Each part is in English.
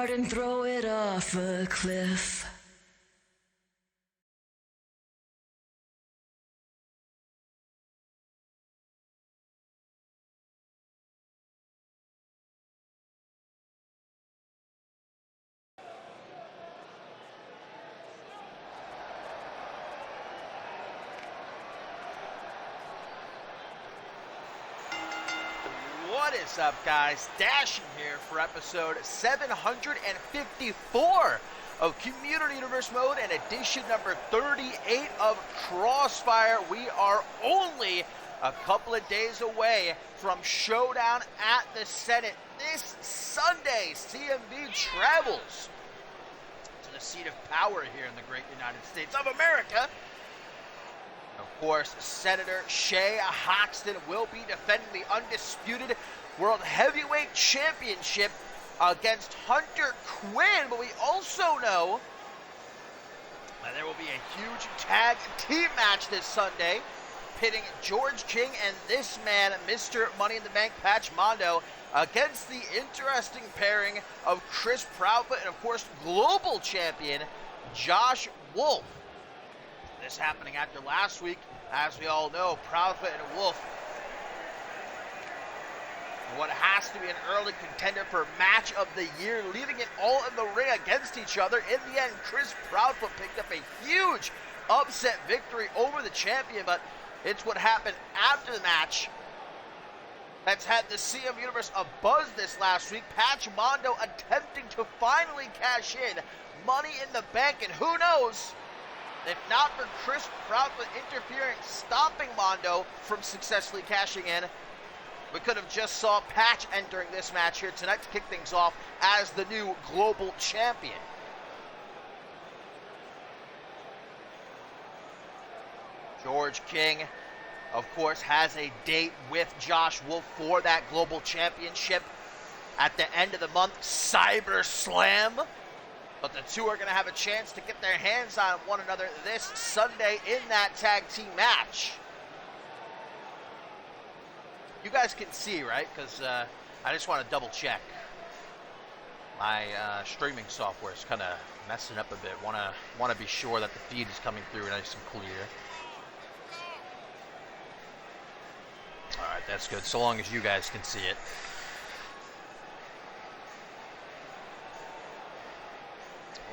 board and throw it off a cliff. What is up, guys? Dashing here for episode 754 of Community Universe Mode and edition number 38 of Crossfire. We are only a couple of days away from Showdown at the Senate. This Sunday, CMV travels to the seat of power here in the great United States of America. Of course, Senator Shay Hoxton will be defending the undisputed World Heavyweight Championship against Hunter Quinn. But we also know that there will be a huge tag team match this Sunday, pitting George King and this man, Mr. Money in the Bank Patch Mondo, against the interesting pairing of Chris Proudfoot and, of course, global champion Josh Wolf. This happening after last week, as we all know, Proudfoot and Wolf, what has to be an early contender for match of the year, leaving it all in the ring against each other. In the end, Chris Proudfoot picked up a huge upset victory over the champion, but it's what happened after the match that's had the CMV Universe abuzz this last week. Patch Mondo attempting to finally cash in Money in the Bank, and who knows, if not for Chris Proudfoot interfering, stopping Mondo from successfully cashing in, we could have just saw Patch entering this match here tonight to kick things off as the new global champion. George King, of course, has a date with Josh Wolf for that global championship at the end of the month, Cyber Slam. But the two are going to have a chance to get their hands on one another this Sunday in that tag team match. You guys can see, right? Because I just want to double check. My streaming software is kind of messing up a bit. Want to be sure that the feed is coming through nice and clear. All right, that's good. So long as you guys can see it.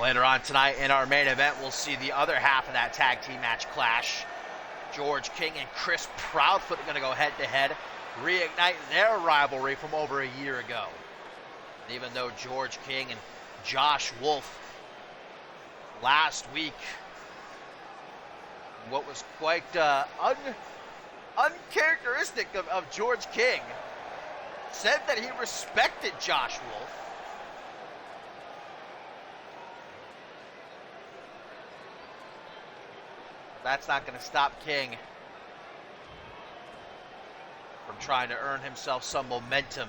Later on tonight in our main event, we'll see the other half of that tag team match clash. George King and Chris Proudfoot are going to go head-to-head, reignite their rivalry from over a year ago. And even though George King and Josh Wolf last week, what was quite uncharacteristic of George King, said that he respected Josh Wolf. That's not going to stop King from trying to earn himself some momentum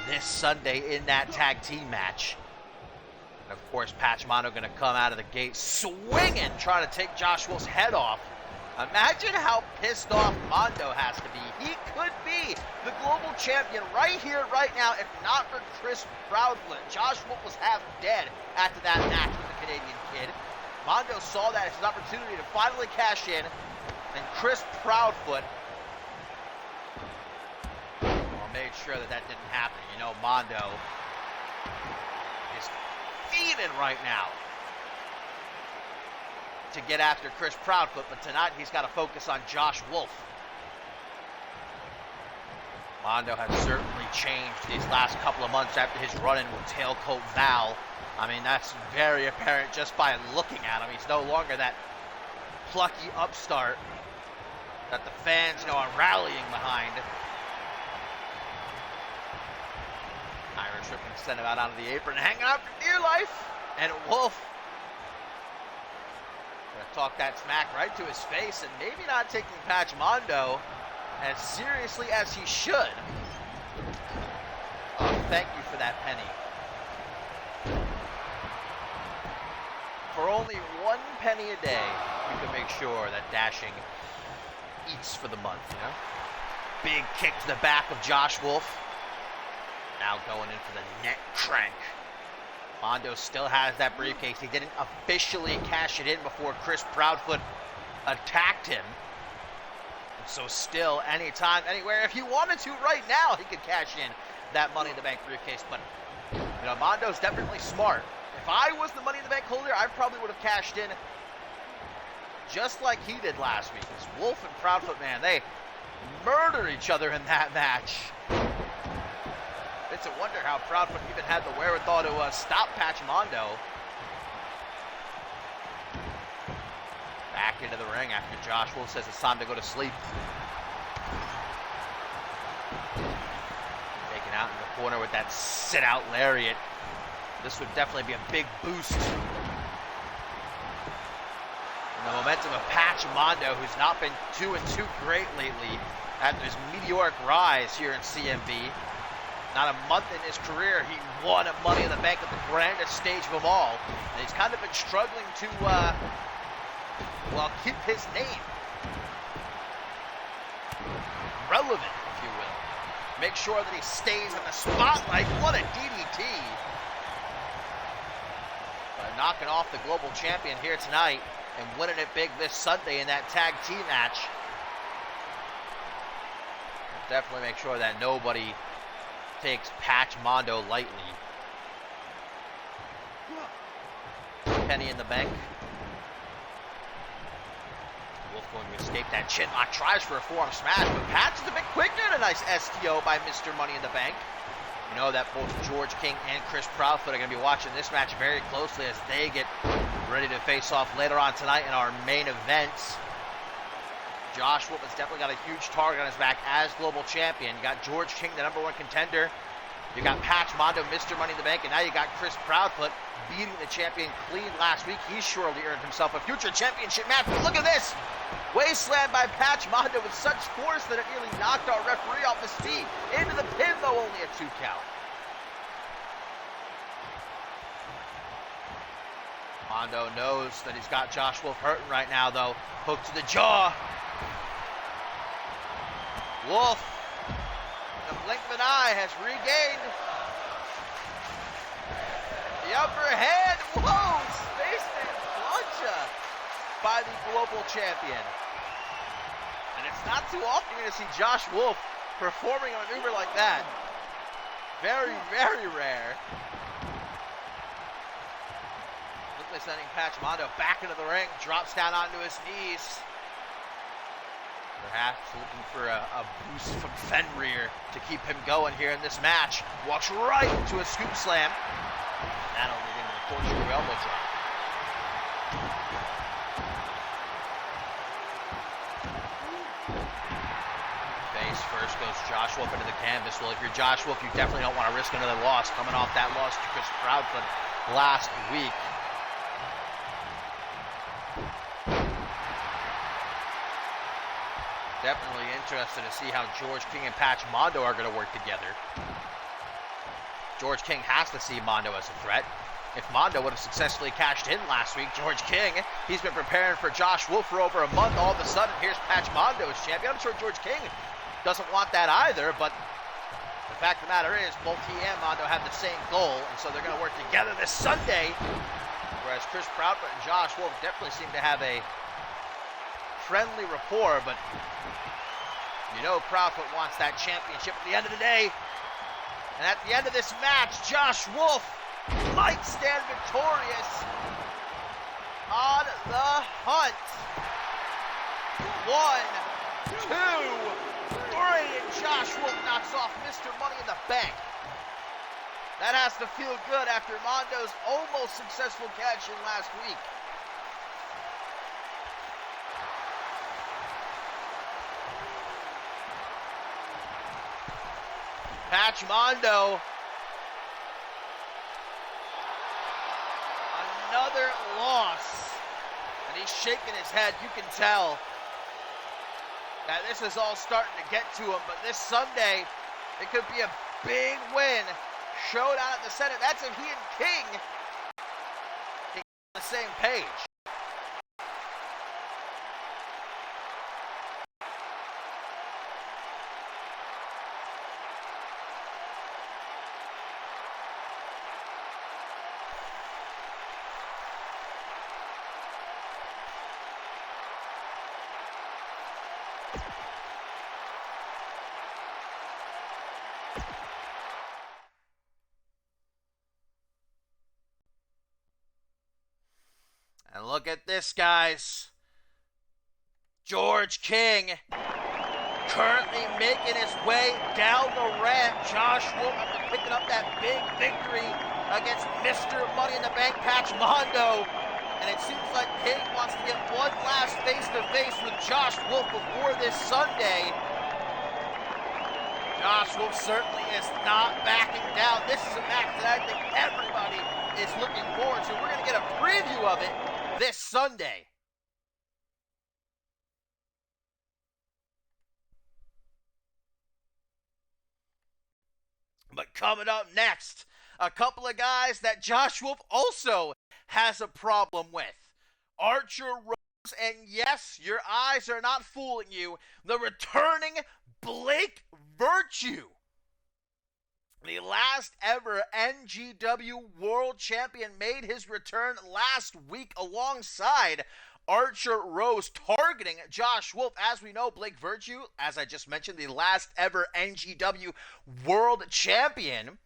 this Sunday in that tag team match. And of course, Patch Mondo going to come out of the gate swinging, trying to take Josh Wolf's head off. Imagine how pissed off Mondo has to be. He could be the global champion right here, right now, if not for Chris Proudfoot. Josh Wolf was half dead after that match with the Canadian Kid. Mondo saw that as his opportunity to finally cash in, and Chris Proudfoot made sure that didn't happen. You know, Mondo is fiending right now to get after Chris Proudfoot, but tonight he's got to focus on Josh Wolf. Mondo has certainly changed these last couple of months after his run-in with Tailcoat Val. I mean, that's very apparent just by looking at him. He's no longer that plucky upstart that the fans, are rallying behind. Irish Rip can send him out onto the apron, hanging out for dear life. And Wolf gonna talk that smack right to his face, and maybe not taking Patch Mondo as seriously as he should. Oh, thank you for that penny. For only 1 penny a day, you can make sure that Dashing eats for the month, Big kick to the back of Josh Wolf. Now going in for the neck crank. Mondo still has that briefcase. He didn't officially cash it in before Chris Proudfoot attacked him. So still, anytime, anywhere, if he wanted to right now, he could cash in that Money in the Bank briefcase. But, you know, Mondo's definitely smart. If I was the Money in the Bank holder, I probably would have cashed in just like he did last week. Because Wolf and Proudfoot, man, they murdered each other in that match. It's a wonder how Proudfoot even had the wherewithal to stop Patch Mondo. Back into the ring after Josh Wolf says it's time to go to sleep. Taken out in the corner with that sit-out lariat. This would definitely be a big boost. And the momentum of Patch Mondo, who's not been too great lately after his meteoric rise here in CMV. Not a month in his career, he won a Money in the Bank at the grandest stage of them all. And he's kind of been struggling to well, keep his name relevant, if you will. Make sure that he stays in the spotlight. What a DDT. Knocking off the global champion here tonight and winning it big this Sunday in that tag team match. Definitely make sure that nobody takes Patch Mondo lightly. Penny in the bank. Wolf going to escape that chin lock, tries for a forearm smash, but Patch is a bit quicker and a nice STO by Mr. Money in the Bank. You know that both George King and Chris Proudfoot are going to be watching this match very closely as they get ready to face off later on tonight in our main events. Josh Wolf has definitely got a huge target on his back as global champion. You got George King, the #1 contender. You got Patch Mondo, Mr. Money in the Bank, and now you got Chris Proudfoot beating the champion clean last week. He surely earned himself a future championship match. But look at this! Wasteland by Patch Mondo with such force that it nearly knocked our referee off his feet. Into the pin, though, only a 2 count. Mondo knows that he's got Josh Wolf hurting right now, though. Hook to the jaw. Wolf, in the blink of an eye, has regained the upper hand. Whoa! Spaceman plancha by the global champion. And it's not too often you're going to see Josh Wolf performing a maneuver like that. Very, very rare. Quickly sending Patch Mondo back into the ring, drops down onto his knees. Perhaps looking for a boost from Fenrir to keep him going here in this match. Walks right into a scoop slam. That'll lead into the corkscrew elbow drop. Face first goes Josh Wolf into the canvas. Well, if you're Josh Wolf, you definitely don't want to risk another loss coming off that loss to Chris Proudfoot last week. Definitely interested to see how George King and Patch Mondo are going to work together. George King has to see Mondo as a threat. If Mondo would have successfully cashed in last week, George King, he's been preparing for Josh Wolf for over a month. All of a sudden, here's Patch Mondo as champion. I'm sure George King doesn't want that either, but the fact of the matter is, both he and Mondo have the same goal, and so they're going to work together this Sunday. Whereas Chris Proudfoot and Josh Wolf definitely seem to have a friendly rapport, but you know Proudfoot wants that championship at the end of the day. And at the end of this match, Josh Wolf might stand victorious on the hunt. 1, 2, 3, and Josh Wolf knocks off Mr. Money in the Bank. That has to feel good after Mondo's almost successful cash in last week. Patch Mondo, another loss, and he's shaking his head. You can tell that this is all starting to get to him, but this Sunday, it could be a big win. Showdown at the center. That's if he and King can get on the same page. Look at this, guys. George King currently making his way down the ramp. Josh Wolf after picking up that big victory against Mr. Money in the Bank Patch Mondo. And it seems like King wants to get one last face-to-face with Josh Wolf before this Sunday. Josh Wolf certainly is not backing down. This is a match that I think everybody is looking forward to. We're going to get a preview of it this Sunday. But coming up next, a couple of guys that Josh Wolf also has a problem with. Archer Rose, and yes, your eyes are not fooling you, the returning Blake Virtue. The last ever NGW World Champion made his return last week alongside Archer Rose, targeting Josh Wolf. As we know, Blake Virtue, as I just mentioned, the last ever NGW World Champion.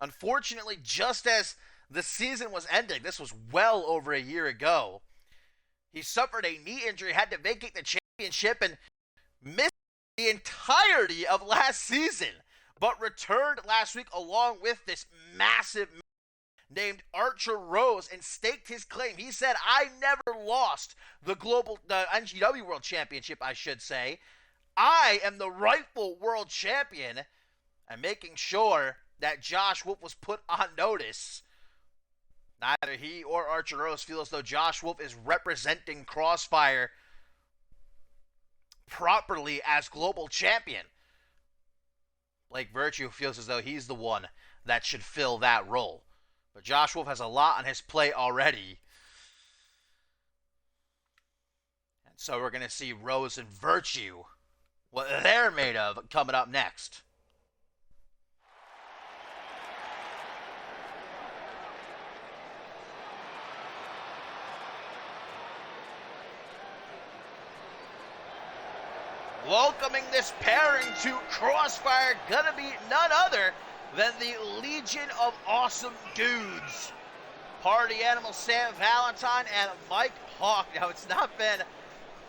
Unfortunately, just as the season was ending, this was well over a year ago, he suffered a knee injury, had to vacate the championship, and missed the entirety of last season, but returned last week along with this massive named Archer Rose and staked his claim. He said, I never lost the NGW World Championship, I should say. I am the rightful world champion, and making sure that Josh Wolf was put on notice. Neither he or Archer Rose feel as though Josh Wolf is representing Crossfire properly as global champion. Blake Virtue feels as though he's the one that should fill that role. But Josh Wolf has a lot on his plate already. And so we're going to see Rose and Virtue, what they're made of, coming up next. Welcoming this pairing to Crossfire, gonna be none other than the Legion of Awesome Dudes. Party Animal Sam Valentine and Mike Hawk. Now, it's not been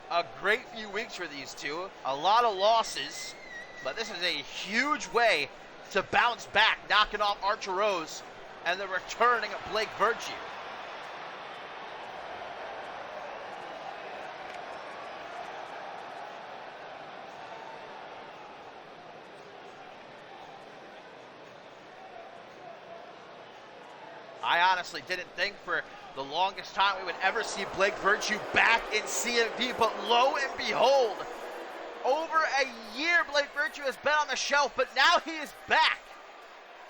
a great few weeks for these two. A lot of losses, but this is a huge way to bounce back, knocking off Archer Rose and the returning of Blake Virtue. I honestly didn't think for the longest time we would ever see Blake Virtue back in CMV, but lo and behold, over a year Blake Virtue has been on the shelf, but now he is back.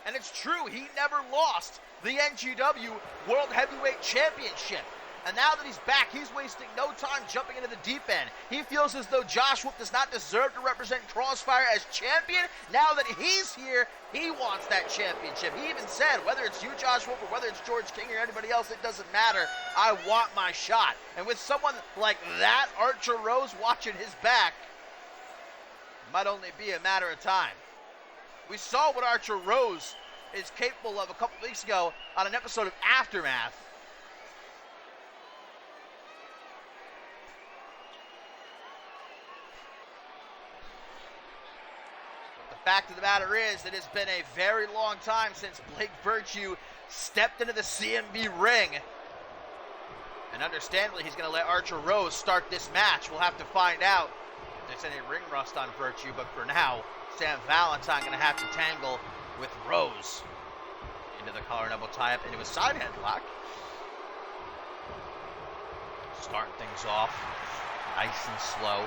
And it's true, he never lost the NGW World Heavyweight Championship. And now that he's back, he's wasting no time jumping into the deep end. He feels as though Josh Wolf does not deserve to represent Crossfire as champion. Now that he's here, he wants that championship. He even said, whether it's you, Josh Wolf, or whether it's George King or anybody else, it doesn't matter. I want my shot. And with someone like that, Archer Rose, watching his back, it might only be a matter of time. We saw what Archer Rose is capable of a couple weeks ago on an episode of Aftermath. Fact of the matter is, it has been a very long time since Blake Virtue stepped into the CMV ring. And understandably, he's going to let Archer Rose start this match. We'll have to find out if there's any ring rust on Virtue, but for now, Sam Valentine going to have to tangle with Rose. Into the collar and elbow tie-up, into a side headlock. Starting things off nice and slow.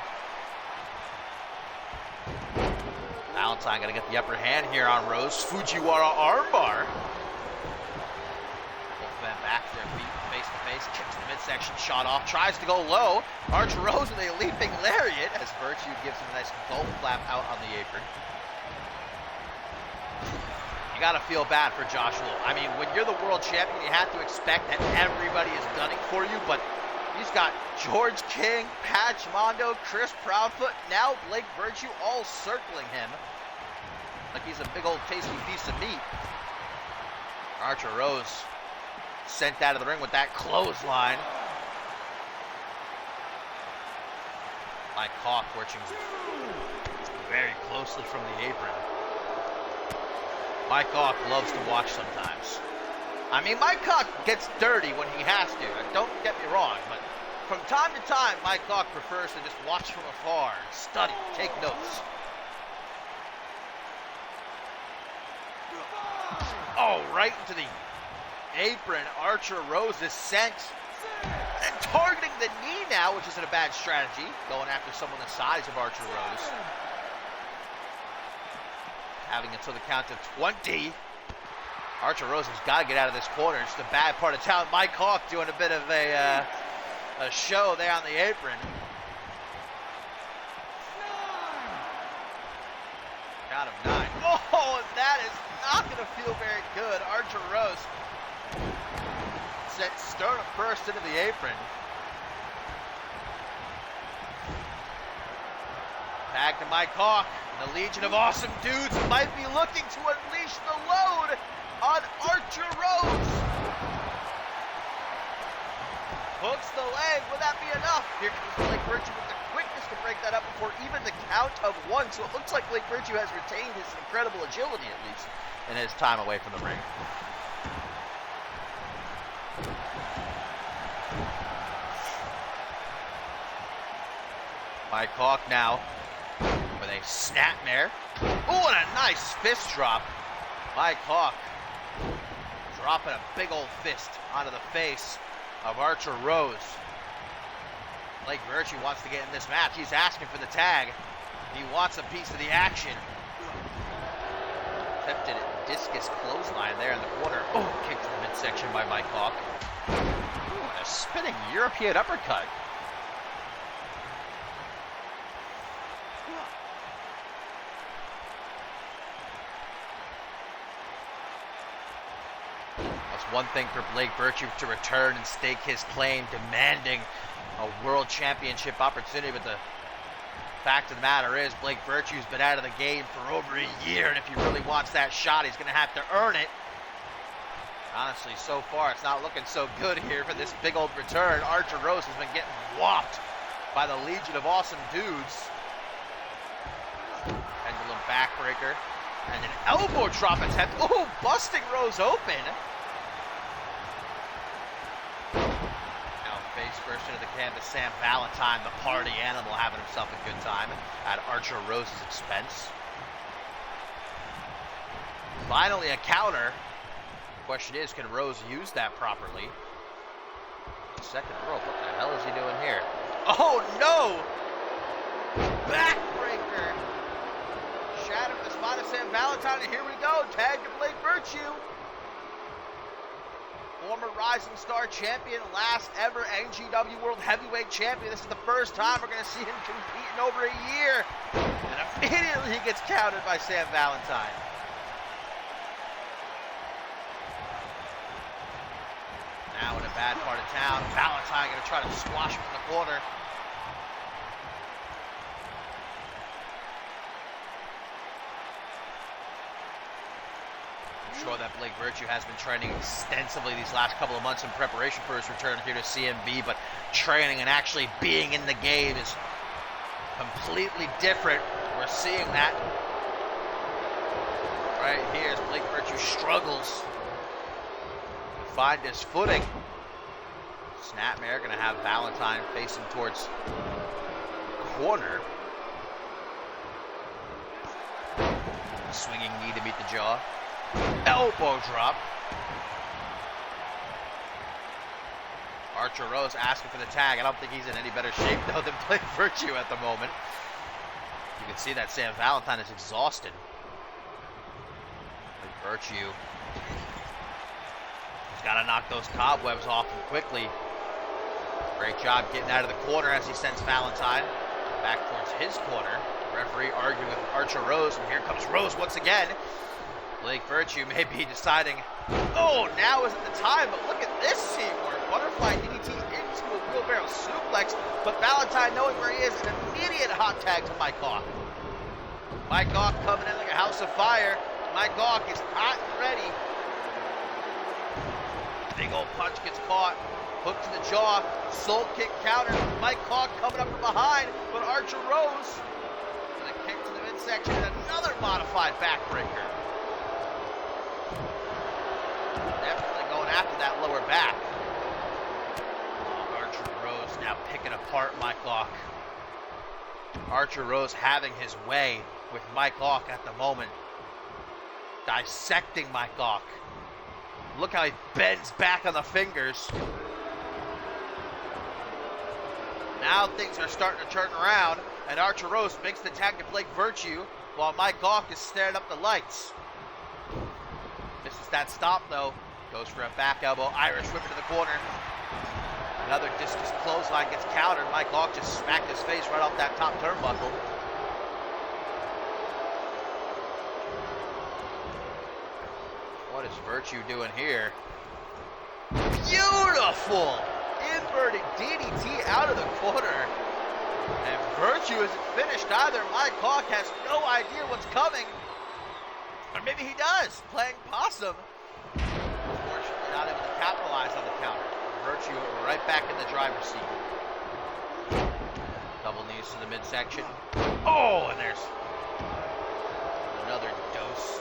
Valentine going to get the upper hand here on Rose. Fujiwara armbar. Both men back to their feet, face to face. Kicks the midsection, shot off. Tries to go low. Archer Rose with a leaping lariat as Virtue gives him a nice golf clap out on the apron. You got to feel bad for Josh Wolf. I mean, when you're the world champion, you have to expect that everybody is gunning for you, but he's got George King, Patch Mondo, Chris Proudfoot, now Blake Virtue all circling him like he's a big old tasty piece of meat. Archer Rose sent out of the ring with that clothesline. Mike Hawk watching very closely from the apron. Mike Hawk loves to watch sometimes. I mean, Mike Hawk gets dirty when he has to. Don't get me wrong, but from time to time, Mike Hawk prefers to just watch from afar, study, take notes. Oh, right into the apron. Archer Rose is sent. And targeting the knee now, which isn't a bad strategy. Going after someone the size of Archer Rose. Having until the count of 20. Archer Rose has got to get out of this corner. It's the bad part of town. Mike Hawk doing a bit of a show there on the apron. Count of 9. Oh, and that is not going to feel very good. Archer Rose sent sternum first into the apron. Back to Mike Hawk. The Legion of Awesome Dudes might be looking to unleash the load on Archer Rose. Hooks the leg. Would that be enough? Here comes Blake Virtue with the quickness to break that up before even the count of 1. So it looks like Blake Virtue has retained his incredible agility, at least, in his time away from the ring. Mike Hawk now with a snapmare. Oh, and a nice fist drop. Mike Hawk dropping a big old fist onto the face of Archer Rose. Blake Virtue wants to get in this match. He's asking for the tag. He wants a piece of the action. Attempted a discus clothesline there in the corner. Oh, kicked to the midsection by Mike Hawk. Ooh, and a spinning European uppercut. One thing for Blake Virtue to return and stake his claim, demanding a world championship opportunity. But the fact of the matter is, Blake Virtue's been out of the game for over a year, and if he really wants that shot, he's going to have to earn it. Honestly, so far, it's not looking so good here for this big old return. Archer Rose has been getting whopped by the Legion of Awesome Dudes. Pendulum backbreaker and an elbow drop attempt. Oh, busting Rose open. First into the canvas, Sam Valentine, the party animal, having himself a good time at Archer Rose's expense. Finally a counter. Question is, can Rose use that properly? Second rope, what the hell is he doing here? Oh no! Backbreaker! Shatter the spine of Sam Valentine, and here we go, tag to Blake Virtue. Former Rising Star champion, last ever NGW World Heavyweight champion. This is the first time we're going to see him compete in over a year. And immediately he gets countered by Sam Valentine. Now in a bad part of town, Valentine going to try to squash him in the corner. Sure that Blake Virtue has been training extensively these last couple of months in preparation for his return here to CMV, but training and actually being in the game is completely different. We're seeing that right here as Blake Virtue struggles to find his footing. Snapmare going to have Valentine face him towards the corner. Swinging knee to meet the jaw. Elbow drop. Archer Rose asking for the tag. I don't think he's in any better shape, though, than Blake Virtue at the moment. You can see that Sam Valentine is exhausted. Blake Virtue has got to knock those cobwebs off him quickly. Great job getting out of the corner as he sends Valentine back towards his corner. Referee arguing with Archer Rose, and here comes Rose once again. Blake Virtue may be deciding, oh, now isn't the time, but look at this teamwork. Butterfly DDT into a wheelbarrow suplex, but Valentine, knowing where he is, an immediate hot tag to Mike Hawk. Mike Hawk coming in like a house of fire. Mike Hawk is hot and ready. Big old punch gets caught. Hook to the jaw, soul kick counter. Mike Hawk coming up from behind, but but Archer Rose with a kick to the midsection and another modified backbreaker. Definitely going after that lower back. Archer Rose now picking apart Mike Locke. Archer Rose having his way with Mike Locke at the moment. Dissecting Mike Locke. Look how he bends back on the fingers. Now things are starting to turn around, and Archer Rose makes the tag to Blake Virtue while Mike Locke is staring up the lights. Misses that stop though. Goes for a back elbow. Irish whip into the corner. Another discus clothesline gets countered. Mike Locke just smacked his face right off that top turnbuckle. What is Virtue doing here? Beautiful! Inverted DDT out of the corner. And Virtue isn't finished either. Mike Locke has no idea what's coming. Or maybe he does, playing possum. Unfortunately, not able to capitalize on the counter. Virtue right back in the driver's seat. Double knees to the midsection. Oh, and there's another dose.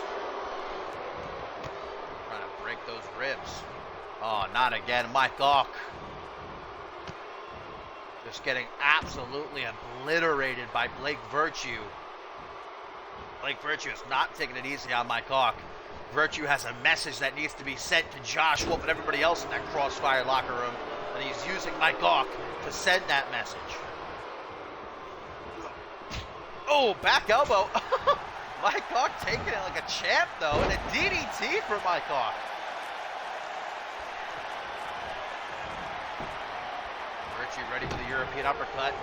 Trying to break those ribs. Oh, not again. Mike Locke just getting absolutely obliterated by Blake Virtue. Blake Virtue is not taking it easy on Mike Locke. Virtue has a message that needs to be sent to Josh Wolf and everybody else in that Crossfire locker room, and he's using Mike Locke to send that message. Oh, back elbow. Mike Locke taking it like a champ, though, and a DDT for Mike Locke. Virtue ready for the European uppercut.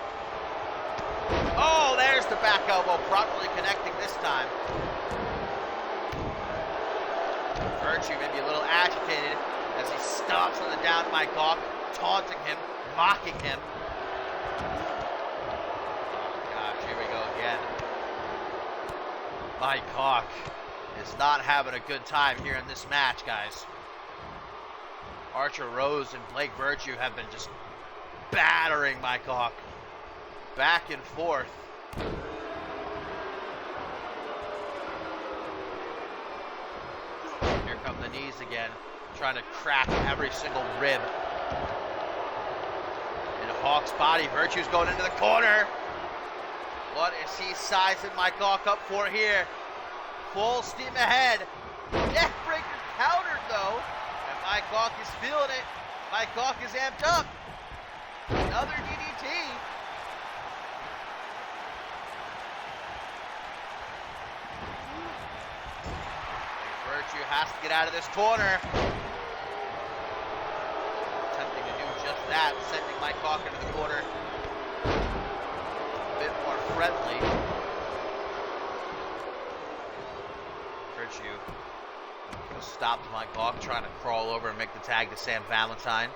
Oh, there's the back elbow, properly connecting this time. Virtue may be a little agitated as he stomps on the down Mike Locke, taunting him, mocking him. Oh gosh, here we go again. Mike Locke is not having a good time here in this match, guys. Archer Rose and Blake Virtue have been just battering Mike Locke back and forth. Here come the knees again, trying to crack every single rib. In Hawk's body, Virtue's going into the corner. What is he sizing Mike Locke up for here? Full steam ahead. Neckbreaker countered though, and Mike Locke is feeling it. Mike Locke is amped up. Another DDT. Virtue has to get out of this corner. Attempting to do just that, sending Mike Locke into the corner. A bit more friendly. Virtue stopped Mike Locke trying to crawl over and make the tag to Sam Valentine.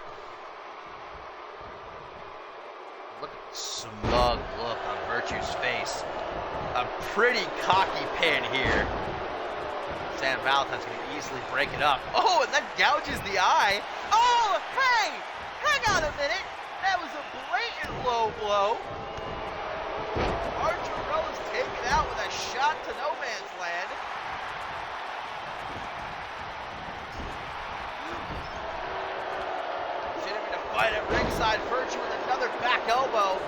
Look at the smug look on Virtue's face. A pretty cocky pin here. Sam Valentine's going to easily break it up. Oh, and that gouges the eye. Oh, hey! Hang on a minute. That was a blatant low blow. Archer Rose taken out with a shot to no man's land. Continuing to fight at ringside. Virtue with another back elbow.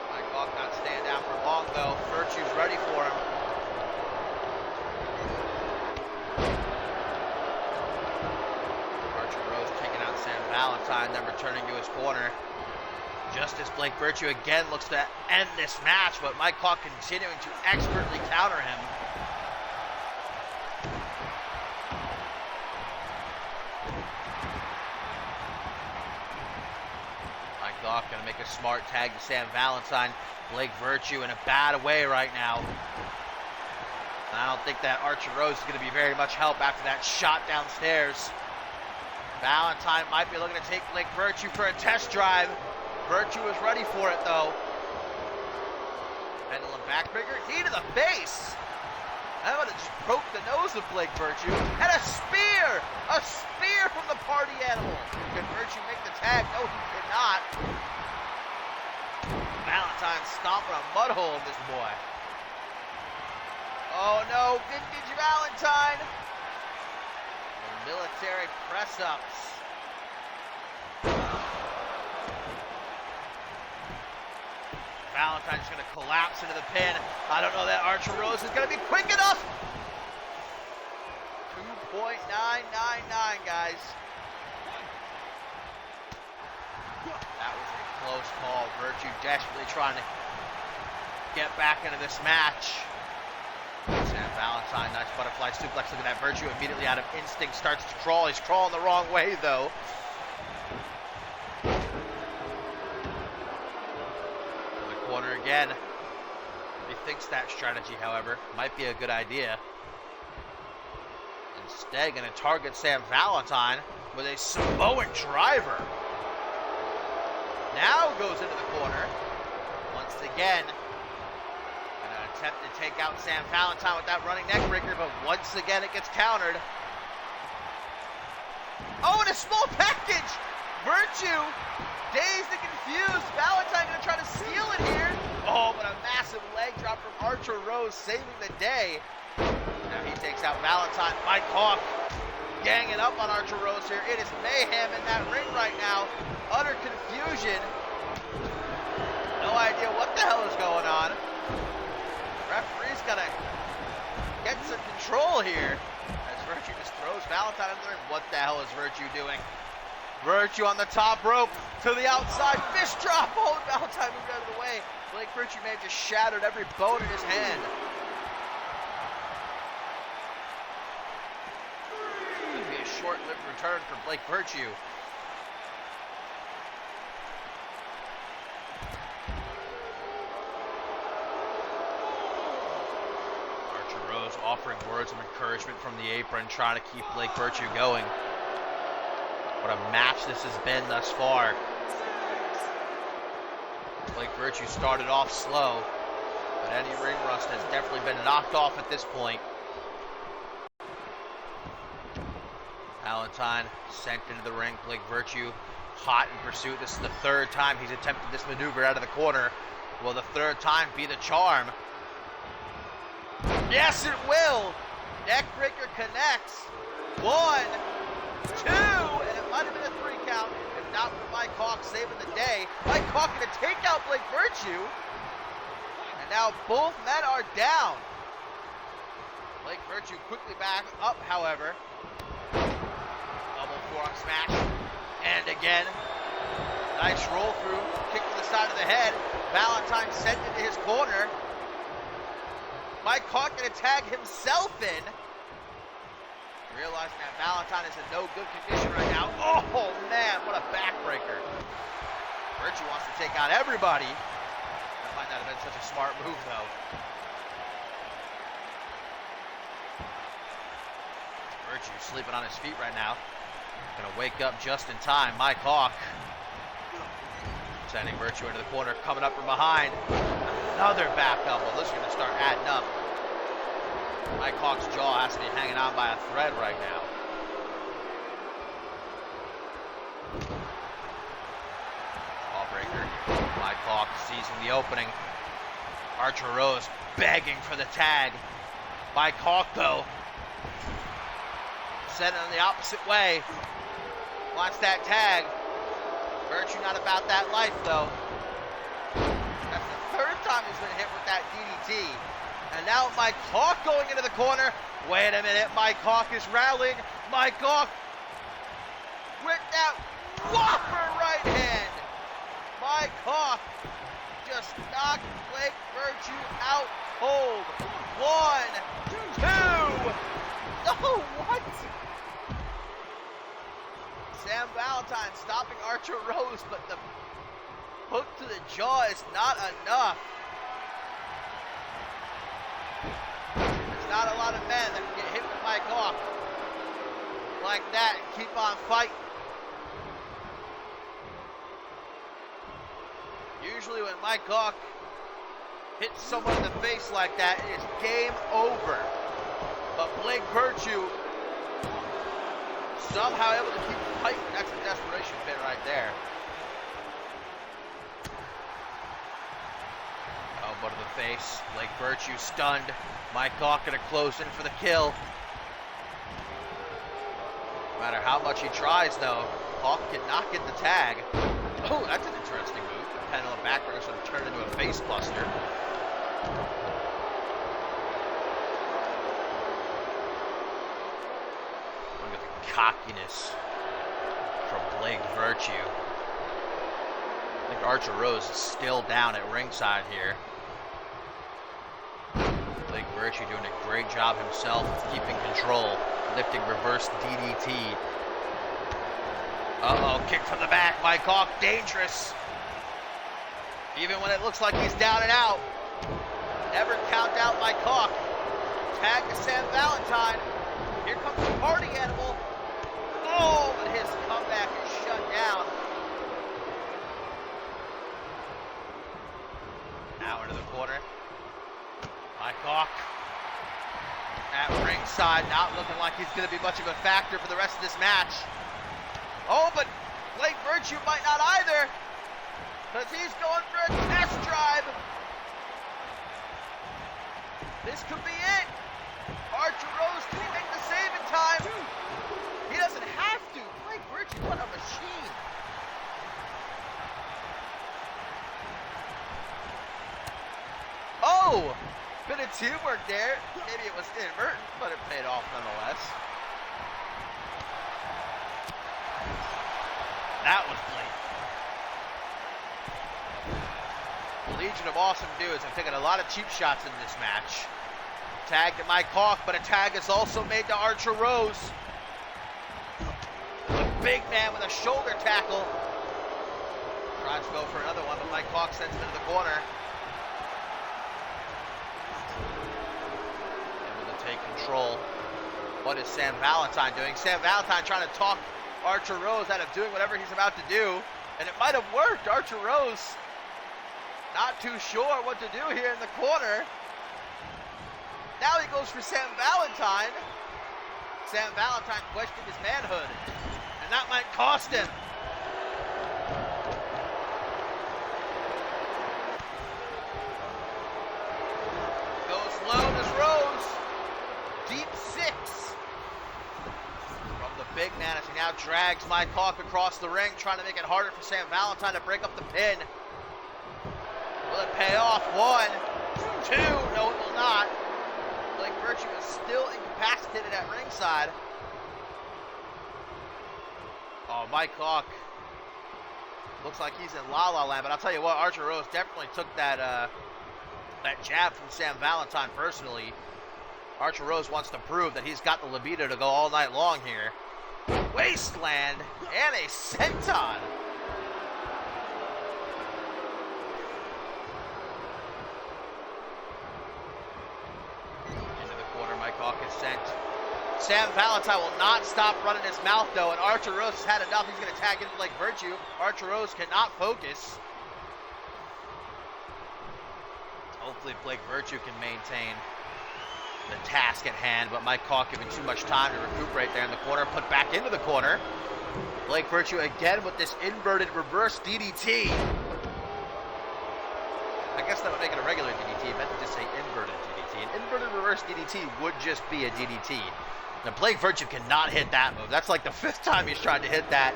Mike Locke not staying down for long, though. Virtue's ready for him. Valentine then returning to his corner. Just as Blake Virtue again looks to end this match, but Mike Locke continuing to expertly counter him. Mike Locke gonna make a smart tag to Sam Valentine. Blake Virtue in a bad way right now. I don't think that Archer Rose is gonna be very much help after that shot downstairs. Valentine might be looking to take Blake Virtue for a test drive. Virtue is ready for it, though. Pendulum backbreaker, knee to the face. That would have just broke the nose of Blake Virtue. And a spear! A spear from the party animal. Can Virtue make the tag? No, he cannot. Valentine stomping a mud hole in this boy. Oh no, vintage Valentine. The military press-ups. Valentine's going to collapse into the pin. I don't know that Archer Rose is going to be quick enough. 2.999, guys. That was a close call. Virtue desperately trying to get back into this match. Sam Valentine, nice butterfly suplex, looking at Virtue immediately out of instinct, starts to crawl. He's crawling the wrong way, though. To the corner again. He thinks that strategy, however, might be a good idea. Instead, going to target Sam Valentine with a Samoan driver. Now goes into the corner. Once again, going to attempt to take out Sam Valentine with that running neck breaker, but once again it gets countered. Oh, and a small package! Virtue, dazed and confused. Valentine going to try to steal it here. Oh, but a massive leg drop from Archer Rose, saving the day. Now he takes out Valentine. Mike Hawk ganging up on Archer Rose here. It is mayhem in that ring right now. Utter confusion. No idea what the hell is going on. Referee's gonna get some control here as Virtue just throws Valentine in the ring. What the hell is Virtue doing? Virtue on the top rope to the outside. Fist drop. Oh, Valentine moved out of the way. Blake Virtue may have just shattered every bone in his hand. Could be a short-lived return for Blake Virtue. Archer Rose offering words of encouragement from the apron, trying to keep Blake Virtue going. What a match this has been thus far. Blake Virtue started off slow, but any ring rust has definitely been knocked off at this point. Valentine sent into the ring. Blake Virtue hot in pursuit. This is the third time he's attempted this maneuver out of the corner. Will the third time be the charm? Yes, it will. Neckbreaker connects. 1, 2, and it might have been a 3 count. If not for Mike Hawk saving the day. Mike Hawk going to take out Blake Virtue. And now both men are down. Blake Virtue quickly back up, however. Double forearm smash. And again. Nice roll through. Kick to the side of the head. Valentine sent into his corner. Mike Hawk going to tag himself in. Realizing that Valentine is in no good condition right now. Oh, man, what a backbreaker. Virtue wants to take out everybody. That might not have been such a smart move, though. Virtue sleeping on his feet right now. Gonna wake up just in time. Mike Hawk sending Virtue into the corner, coming up from behind. Another back elbow. This is gonna start adding up. Mike Hawk's jaw has to be hanging on by a thread right now. Jawbreaker. Mike Hawk seizing the opening. Archer Rose begging for the tag. Mike Hawk, though, sent it in the opposite way. Wants that tag. Virtue not about that life, though. That's the third time he's been hit with that DDT. And now Mike Hawk going into the corner. Wait a minute, Mike Hawk is rallying. Mike Hawk with that whopper right hand. Mike Hawk just knocked Blake Virtue out cold. 1, 2. Oh, what? Sam Valentine stopping Archer Rose, but the hook to the jaw is not enough. There's not a lot of men that can get hit with Mike Hawk like that and keep on fighting. Usually when Mike Hawk hits someone in the face like that, it is game over. But Blake Virtue somehow able to keep fighting. That's a desperation pin right there. Elbow to the face. Blake Virtue stunned. Mike Hawk gonna close in for the kill. No matter how much he tries, though, Hawk cannot get the tag. Oh, that's an interesting move. The pendulum backbreaker sort of turned into a face buster. Look at the cockiness from Blake Virtue. I think Archer Rose is still down at ringside here. Blake Virtue doing a great job himself of keeping control, lifting reverse DDT. Uh-oh, kick from the back, Mike Hawk, dangerous. Even when it looks like he's down and out. Never count out Mike Hawk. Tag to Sam Valentine. Here comes the party animal. Oh, but his comeback is shut down. Now into the corner. Mike Hawk at ringside, not looking like he's going to be much of a factor for the rest of this match. Oh, but Blake Virtue might not either, because he's going for a test drive. This could be it. Archer Rose, can he make the save in time? He doesn't have to. Blake Virtue, what a machine. Oh, bit of teamwork there. Maybe it was inadvertent, but it paid off nonetheless. That was Blake. The Legion of Awesome Dudes have taken a lot of cheap shots in this match. Tag to Mike Hawk, but a tag is also made to Archer Rose. The big man with a shoulder tackle. Tries to go for another one, but Mike Hawk sends him into the corner. Able to take control. What is Sam Valentine doing? Sam Valentine trying to talk Archer Rose out of doing whatever he's about to do, and it might have worked. Archer Rose not too sure what to do here in the corner. Now he goes for Sam Valentine. Sam Valentine questioned his manhood, and that might cost him. Goes low as Rose. Deep six. The big man as he now drags Mike Hawk across the ring, trying to make it harder for Sam Valentine to break up the pin. Will it pay off? 1, 2, no it will not. Blake Virtue is still incapacitated at ringside. Oh, Mike Hawk looks like he's in La La Land, but I'll tell you what, Archer Rose definitely took that jab from Sam Valentine personally. Archer Rose wants to prove that he's got the libido to go all night long here. Wasteland and a senton. Into the corner, Mike Hawk is sent. Sam Valentine will not stop running his mouth though, and Archer Rose has had enough. He's going to tag into Blake Virtue. Archer Rose cannot focus. Hopefully Blake Virtue can maintain the task at hand, but Mike Hawk giving too much time to recuperate there in the corner, put back into the corner. Blake Virtue again with this inverted reverse DDT. I guess that would make it a regular DDT, meant to just say inverted DDT. An inverted reverse DDT would just be a DDT. Now Blake Virtue cannot hit that move. That's like the 5th time he's tried to hit that.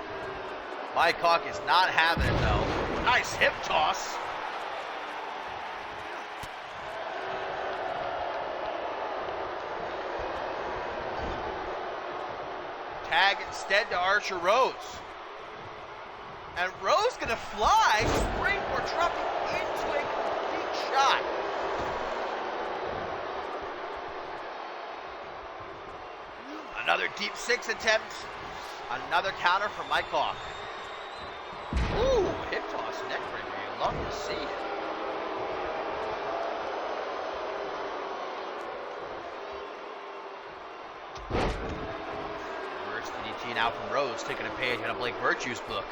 Mike Hawk is not having it though. Nice hip toss. Tag instead to Archer Rose. And Rose gonna fly, springboard dropping into a complete shot. Another deep 6 attempt. Another counter from Mike Hawk. Ooh, hip toss, neck breaker. You love to see it. Now from Rose, taking a page out of Blake Virtue's book.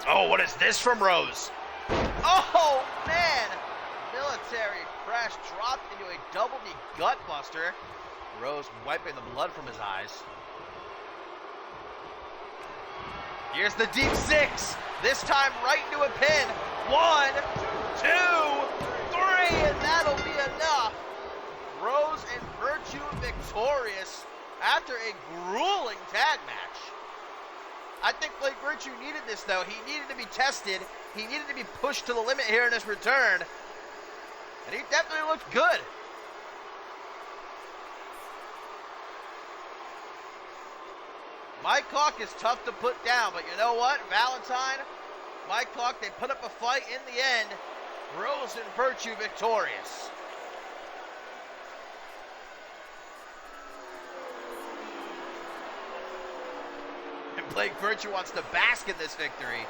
Oh, what is this from Rose? Oh, man! Military press dropped into a double knee gut buster. Rose wiping the blood from his eyes. Here's the deep 6. This time right into a pin. 1, 2, 3, and that'll be enough. Rose and Virtue victorious after a grueling tag match. I think Blake Virtue needed this, though. He needed to be tested. He needed to be pushed to the limit here in his return. And he definitely looked good. Mike Hawk is tough to put down, but you know what? Valentine, Mike Hawk, they put up a fight in the end. Rose and Virtue victorious. And Blake Virtue wants to bask in this victory.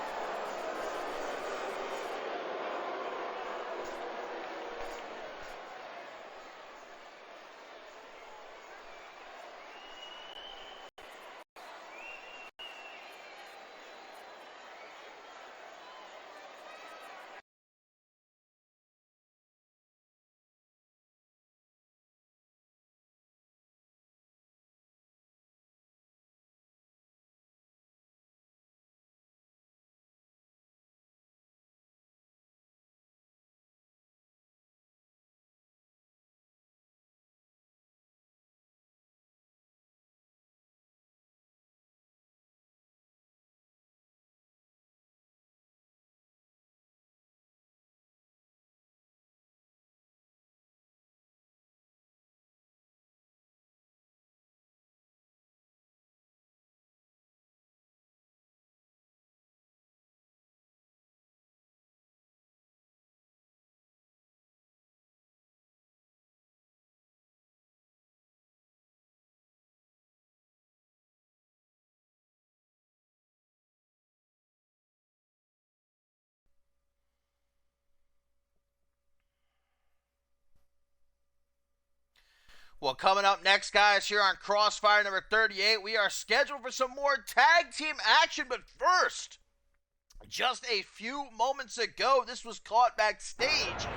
Well, coming up next, guys, here on Crossfire number 38, we are scheduled for some more tag team action, but first, just a few moments ago, this was caught backstage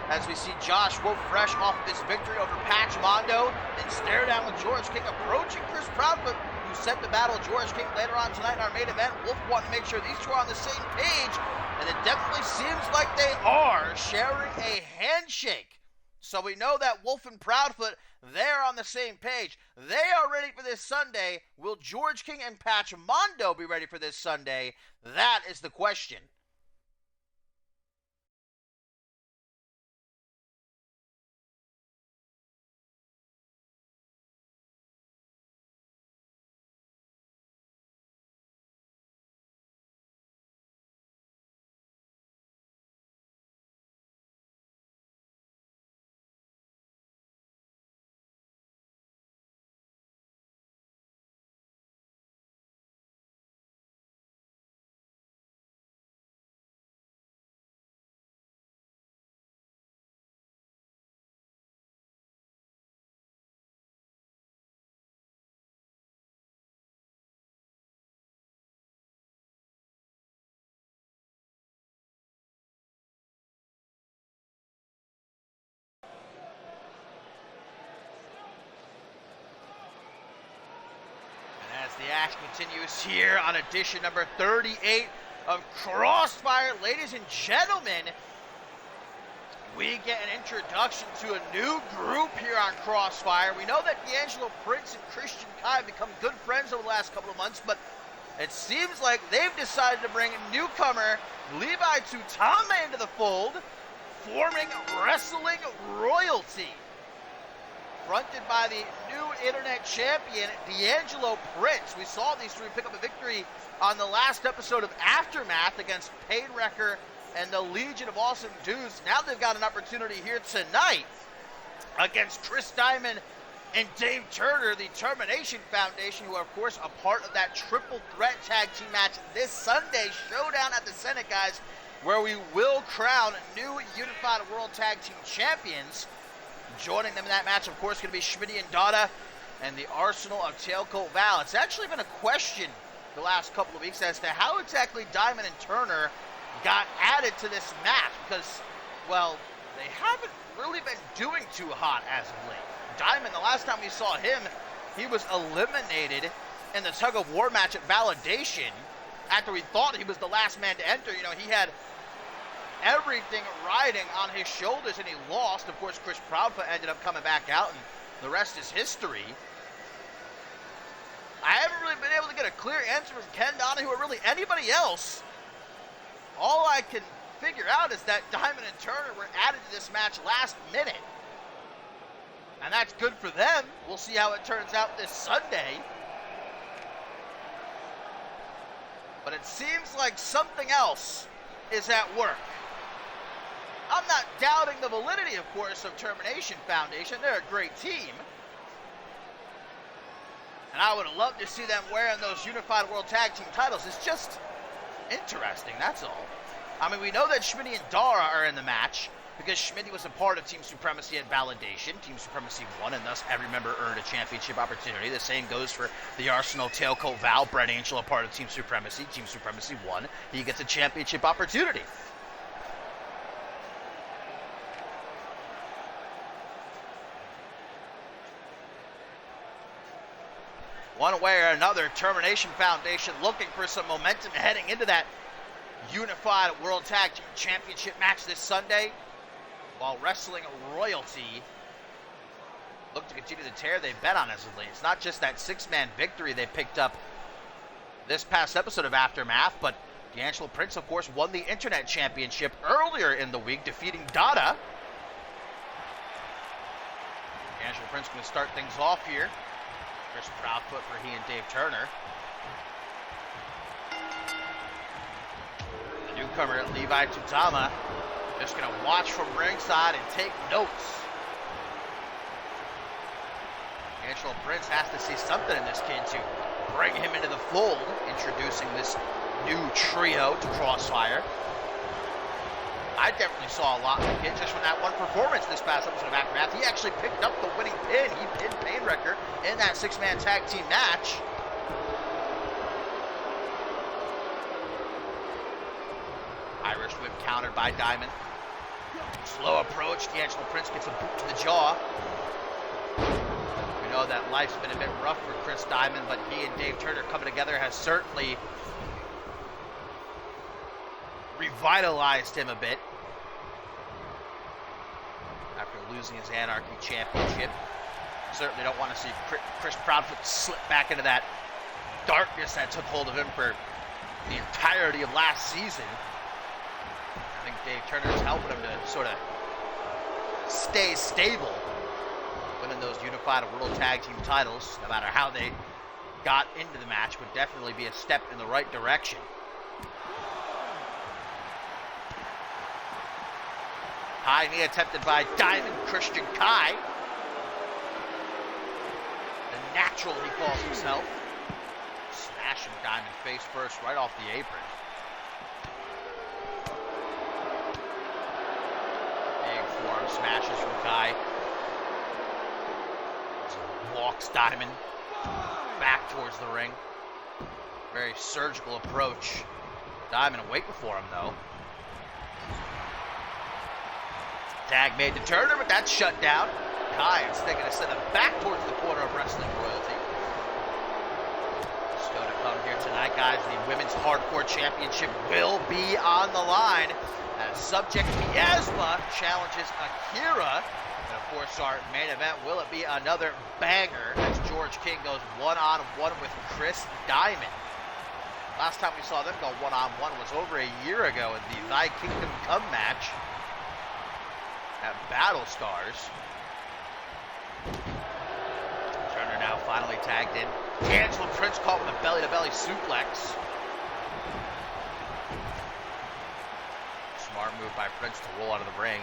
as we see Josh Wolf fresh off of his victory over Patch Mondo and stare down with George King approaching Chris Proudfoot, who set to battle George King later on tonight in our main event. Wolf wanted to make sure these two are on the same page, and it definitely seems like they are, sharing a handshake. So we know that Wolf and Proudfoot, they're on the same page. They are ready for this Sunday. Will George King and Patch Mondo be ready for this Sunday? That is the question. The action continues here on edition number 38 of Crossfire. Ladies and gentlemen, we get an introduction to a new group here on Crossfire. We know that D'Angelo Prince and Christian Kai have become good friends over the last couple of months, but it seems like they've decided to bring newcomer Levi Tutame into the fold, forming Wrestling Royalty. Fronted by the new internet champion, D'Angelo Prince. We saw these three pick up a victory on the last episode of Aftermath against Painwrecker and the Legion of Awesome Dudes. Now they've got an opportunity here tonight against Chris Diamond and Dave Turner, the Termination Foundation, who are, of course, a part of that triple threat tag team match this Sunday, Showdown at the Senate, guys, where we will crown new Unified World Tag Team Champions. Joining them in that match, of course, going to be Schmitty and Dada and the Arsenal of Tailcoat Val. It's actually been a question the last couple of weeks as to how exactly Diamond and Turner got added to this match because, well, they haven't really been doing too hot as of late. Diamond, the last time we saw him, he was eliminated in the tug-of-war match at Validation after we thought he was the last man to enter. You know, he had everything riding on his shoulders, and he lost. Of course, Chris Proudfoot ended up coming back out, and the rest is history. I haven't really been able to get a clear answer from Ken Donahue or really anybody else. All I can figure out is that Diamond and Turner were added to this match last minute. And that's good for them. We'll see how it turns out this Sunday. But it seems like something else is at work. I'm not doubting the validity, of course, of Termination Foundation. They're a great team. And I would love to see them wearing those Unified World Tag Team titles. It's just interesting, that's all. I mean, we know that Schmitty and Dara are in the match because Schmitty was a part of Team Supremacy at Validation. Team Supremacy won, and thus every member earned a championship opportunity. The same goes for the Arsenal Tailcoat Val. Brett Angel, a part of Team Supremacy. Team Supremacy won. He gets a championship opportunity. One way or another, Termination Foundation looking for some momentum heading into that Unified World Tag Team Championship match this Sunday, while Wrestling Royalty look to continue the tear they bet on as of late. It's not just that six-man victory they picked up this past episode of Aftermath, but D'Angelo Prince, of course, won the Internet Championship earlier in the week, defeating Dada. D'Angelo Prince going to start things off here. Chris Proudfoot for he and Dave Turner. The newcomer, Levi Tutama, just going to watch from ringside and take notes. Angelo Prince has to see something in this kid to bring him into the fold, introducing this new trio to Crossfire. I definitely saw a lot of the kid just from that one performance this past episode of Aftermath. He actually picked up the winning pin. He pinned Painwrecker in that six-man tag team match. Irish whip countered by Diamond. Slow approach. D'Angelo Prince gets a boot to the jaw. We know that life's been a bit rough for Chris Diamond, but he and Dave Turner coming together has certainly revitalized him a bit after losing his Anarchy Championship. Certainly don't want to see Chris Proudfoot slip back into that darkness that took hold of him for the entirety of last season. I think Dave Turner is helping him to sort of stay stable, winning those Unified World Tag Team titles, no matter how they got into the match, would definitely be a step in the right direction. High knee attempted by Diamond Christian Kai. The natural, he calls himself. Smashing Diamond face first right off the apron. Big forearm smashes from Kai. Walks Diamond back towards the ring. Very surgical approach. Diamond waiting for him though. Tag made to Turner, but that's shut down. Kai is going to send him back towards the corner of Wrestling Royalty. Still to come here tonight, guys. The Women's Hardcore Championship will be on the line as Subject Miasma challenges Akira. And of course, our main event, will it be another banger as George King goes one-on-one with Chris Diamond. Last time we saw them go one-on-one was over a year ago in the Thy Kingdom Come match at Battle Stars. Turner now finally tagged in. D'Angelo Prince caught with a belly-to-belly suplex. Smart move by Prince to roll out of the ring.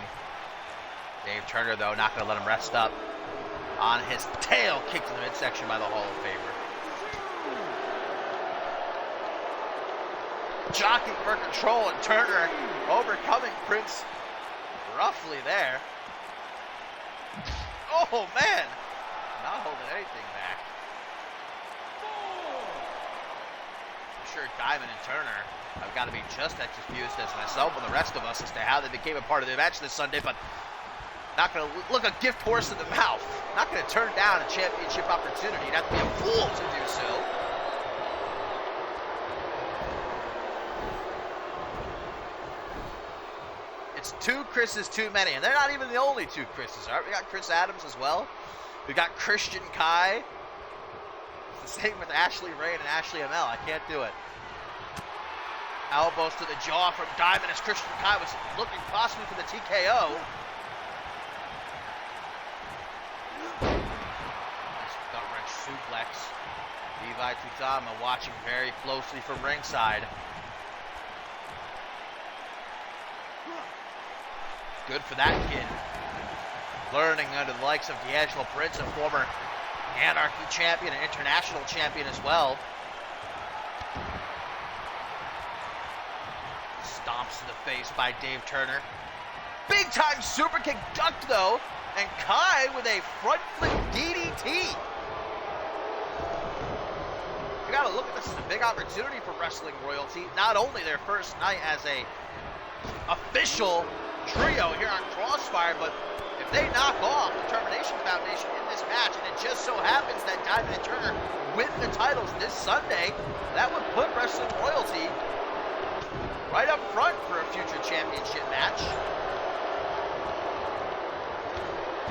Dave Turner, though, not going to let him rest up. On his tail, kicked in the midsection by the Hall of Famer. Jockeying for control, and Turner overcoming Prince roughly there. Oh man, not holding anything back. I'm sure Diamond and Turner have got to be just as confused as myself and the rest of us as to how they became a part of the match this Sunday, but not going to look a gift horse in the mouth. Not going to turn down a championship opportunity. You'd have to be a fool to do so. It's two Chris's too many, and they're not even the only two Chris's. All right, we got Chris Adams as well. We got Christian Kai. It's the same with Ashley Rain and Ashley ML. I can't do it. Elbows to the jaw from Diamond as Christian Kai was looking possibly for the TKO. Nice gut wrench suplex. Levi Tutama watching very closely from ringside. Good for that kid. Learning under the likes of D'Angelo Prince, a former Anarchy champion and international champion as well. Stomps to the face by Dave Turner. Big time super kick ducked though, and Kai with a front flip DDT. You gotta look at this as a big opportunity for Wrestling Royalty. Not only their first night as a official trio here on Crossfire, but if they knock off the Termination Foundation in this match, and it just so happens that Diamond and Turner win the titles this Sunday, that would put Wrestling Royalty right up front for a future championship match.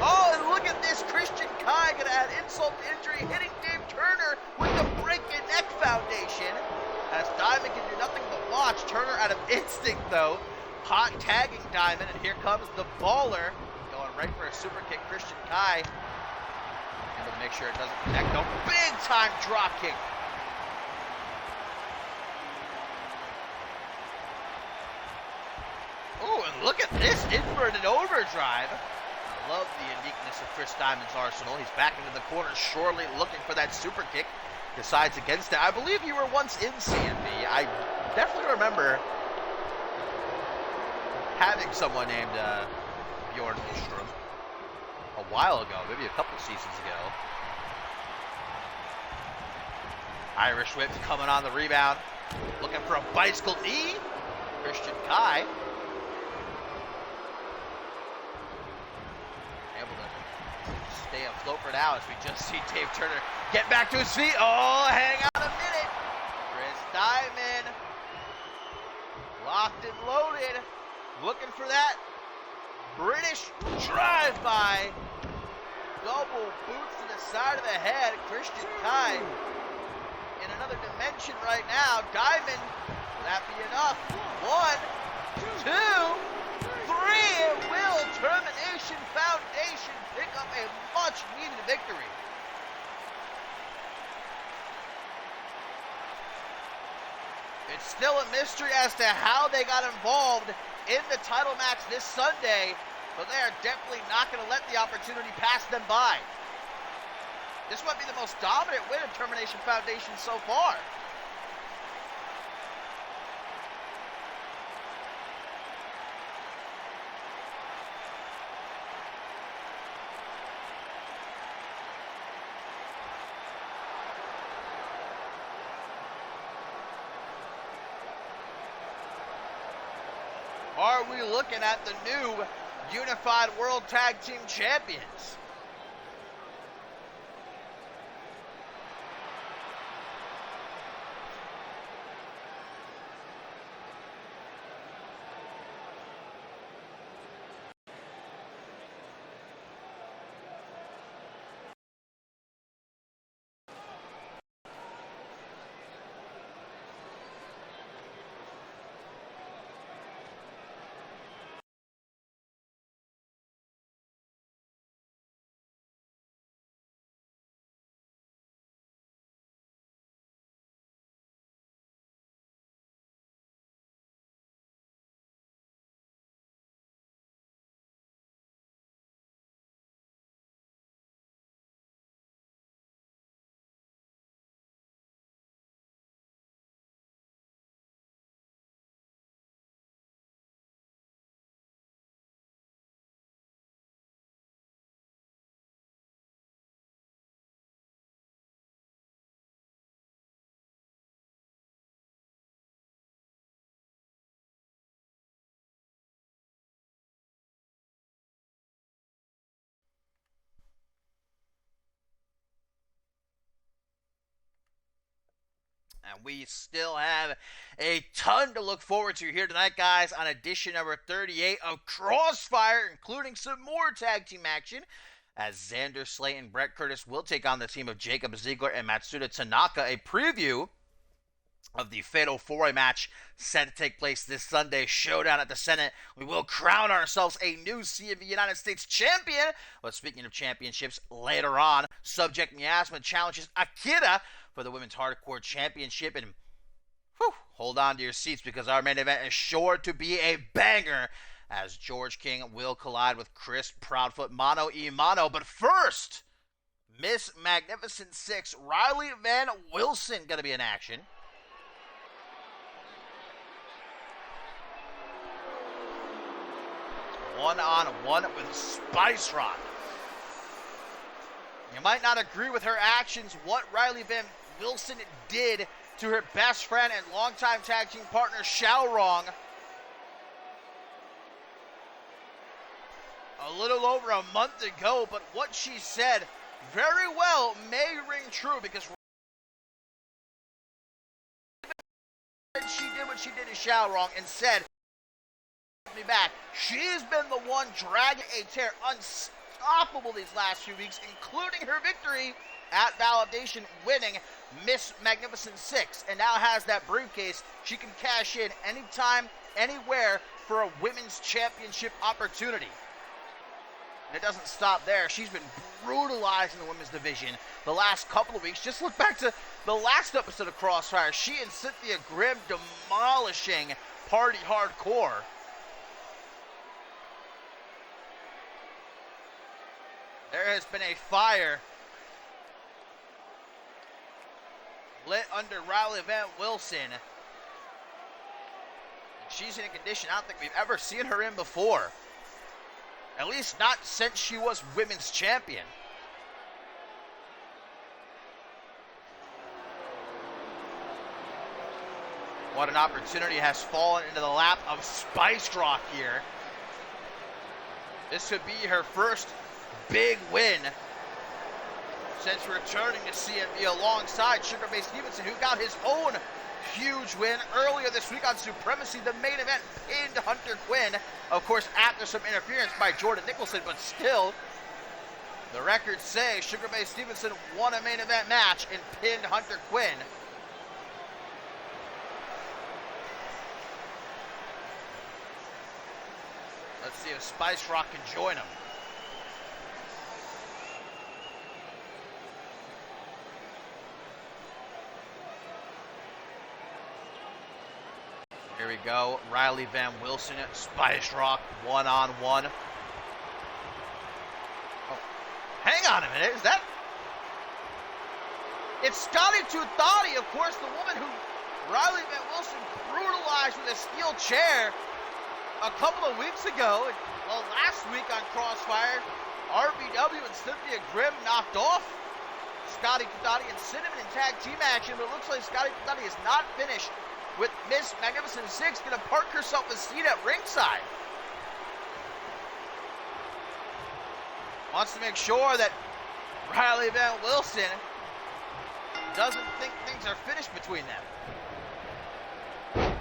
Oh, and look at this. Christian Kai gonna add insult to injury, hitting Dave Turner with the break and neck foundation. As Diamond can do nothing but watch. Turner out of instinct though, hot tagging Diamond, and here comes the Baller. Going right for a super kick, Christian Kai. Able to make sure it doesn't connect though. Big time drop kick. Oh, and look at this inverted overdrive. I love the uniqueness of Chris Diamond's arsenal. He's back into the corner, surely looking for that super kick. Decides against it. I believe you were once in CMV. I definitely remember having someone named Bjorn Nystrom a while ago, maybe a couple seasons ago. Irish whip coming on the rebound. Looking for a bicycle knee. Christian Kai. Able to stay afloat for now as we just see Dave Turner get back to his feet. Oh, hang on a minute. Chris Diamond. Locked and loaded. Looking for that British drive-by. Double boots to the side of the head. Christian Kai in another dimension right now. Diamond, will that be enough? 1, 2, 3. It will. Termination Foundation pick up a much-needed victory. It's still a mystery as to how they got involved in the title match this Sunday, but they are definitely not going to let the opportunity pass them by. This might be the most dominant win of Termination Foundation so far. Are we looking at the new Unified World Tag Team Champions? And we still have a ton to look forward to here tonight, guys, on edition number 38 of Crossfire, including some more tag team action, as Xander Slate and Brett Curtis will take on the team of Jacob Ziegler and Matsuda Tanaka. A preview of the Fatal 4-Way match set to take place this Sunday, Showdown at the Senate. We will crown ourselves a new CMV United States champion. But speaking of championships, later on, Subject Miasma challenges Akira for the Women's Hardcore Championship. And hold on to your seats, because our main event is sure to be a banger, as George King will collide with Chris Proudfoot mano a mano. But first, Miss Magnificent 6, Riley Van Wilson, going to be in action. One-on-one with Spice Rock. You might not agree with her actions, what Riley Van Wilson did to her best friend and longtime tag team partner, Xiaorong, a little over a month ago, but what she said very well may ring true, because she did what she did to Xiaorong and said, me back. She's been the one dragging a tear unstoppable these last few weeks, including her victory at Validation, winning Miss Magnificent 6, and now has that briefcase she can cash in anytime, anywhere for a women's championship opportunity. And it doesn't stop there. She's been brutalizing the women's division the last couple of weeks. Just look back to the last episode of Crossfire. She and Cynthia Grimm demolishing Party Hardcore. There has been a fire lit under Riley Van Wilson. And she's in a condition I don't think we've ever seen her in before. At least not since she was women's champion. What an opportunity has fallen into the lap of Spice Rock here. This could be her first big win since returning to CMV alongside Sugar Ray Stevenson, who got his own huge win earlier this week on Supremacy. The main event pinned Hunter Quinn, of course, after some interference by Jordan Nicholson, but still, the records say Sugar Ray Stevenson won a main event match and pinned Hunter Quinn. Let's see if Spice Rock can join him. Here we go, Riley Van Wilson, Spice Rock, one-on-one. Oh, hang on a minute, is that? It's Scotty Tuthati, of course, the woman who Riley Van Wilson brutalized with a steel chair a couple of weeks ago. And, well, last week on Crossfire, RBW and Cynthia Grimm knocked off Scotty Tuthati and Cinnamon in tag team action, but it looks like Scotty Tuthati is not finished with Miss Magnificent 6, going to park herself a seat at ringside. Wants to make sure that Riley Van Wilson doesn't think things are finished between them.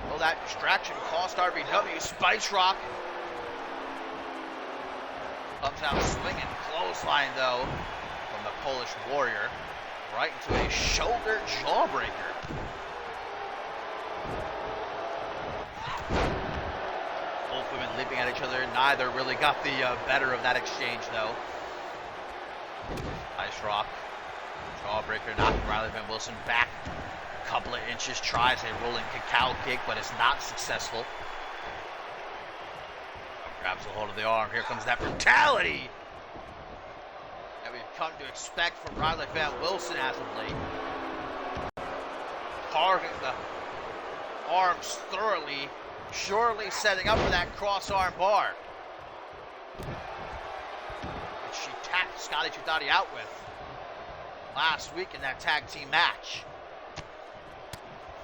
Well, that distraction cost RBW. Spice Rock comes out swinging. Clothesline, though, from the Polish Warrior, right into a shoulder jawbreaker. Both women leaping at each other. Neither really got the better of that exchange, though. Ice Rock. Jawbreaker knocking Riley Van Wilson back a couple of inches. Tries a rolling cacao kick, but is not successful. Grabs a hold of the arm. Here comes that brutality that we've come to expect from Riley Van Wilson as of late. Carving the arms thoroughly, surely setting up for that cross-arm bar, which she tapped Scotty Tuthati out with last week in that tag team match.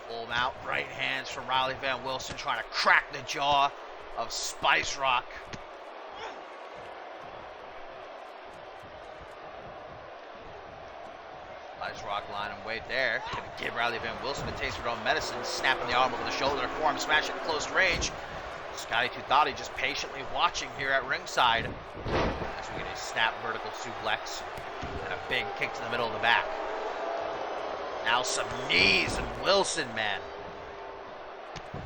Full mount right hands from Riley Van Wilson, trying to crack the jaw of Spice Rock. Spice Rock line and wait there. Gonna give Riley Van Wilson a taste of her own medicine. Snapping the arm over the shoulder, forearm smash at close range. Scotty Tuthati just patiently watching here at ringside as we get a snap vertical suplex and a big kick to the middle of the back. Now some knees and Wilson, man.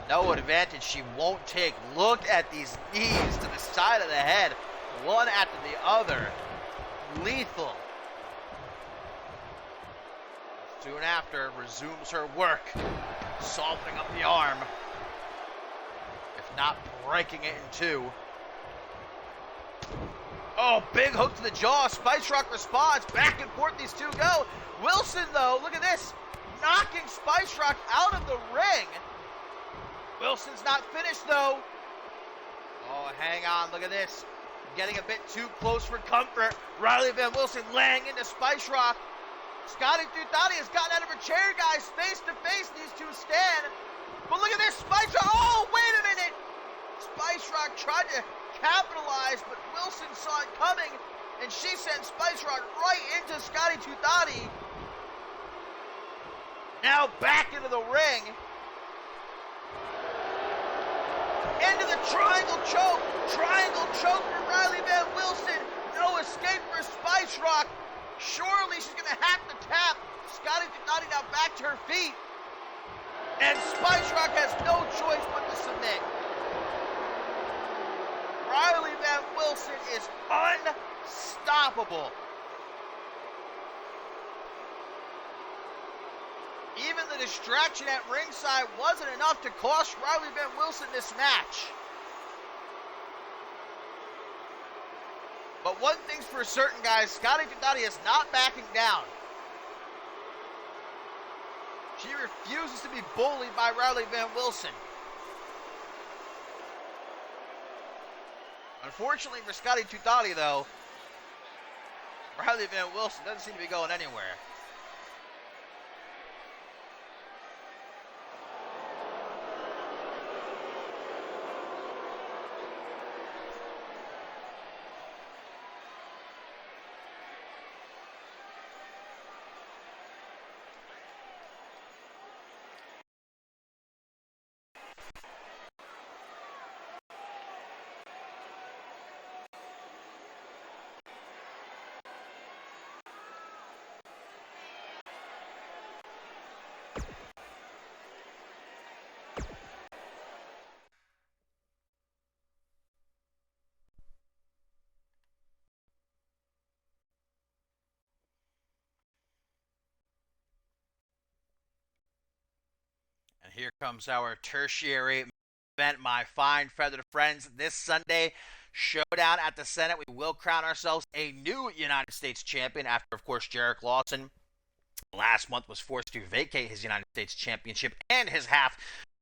No advantage she won't take. Look at these knees to the side of the head, one after the other. Lethal. Soon after, resumes her work, softening up the arm, if not breaking it in two. Oh, big hook to the jaw. Spice Rock responds. Back and forth these two go. Wilson, though, look at this, knocking Spice Rock out of the ring. Wilson's not finished, though. Oh, hang on, look at this. Getting a bit too close for comfort. Riley Van Wilson laying into Spice Rock. Scotty Tuthati has gotten out of her chair, guys. Face to face, these two stand. But look at this, Spice Rock. Oh, wait a minute. Spice Rock tried to capitalize, but Wilson saw it coming, and she sent Spice Rock right into Scotty Tuthati. Now back into the ring. Into the triangle choke. Triangle choke for Riley Van Wilson. No escape for Spice Rock. Surely she's going to have to tap. Scotty Tuthati now back to her feet. And Spice Rock has no choice but to submit. Riley Van Wilson is unstoppable. Even the distraction at ringside wasn't enough to cost Riley Van Wilson this match. But one thing's for certain, guys, Scotty Tuthati is not backing down. She refuses to be bullied by Riley Van Wilson. Unfortunately for Scotty Tuthati, though, Riley Van Wilson doesn't seem to be going anywhere. And here comes our tertiary event, my fine feathered friends. This Sunday, showdown at the Senate. We will crown ourselves a new United States champion after, of course, Jarek Lawson last month was forced to vacate his United States championship and his half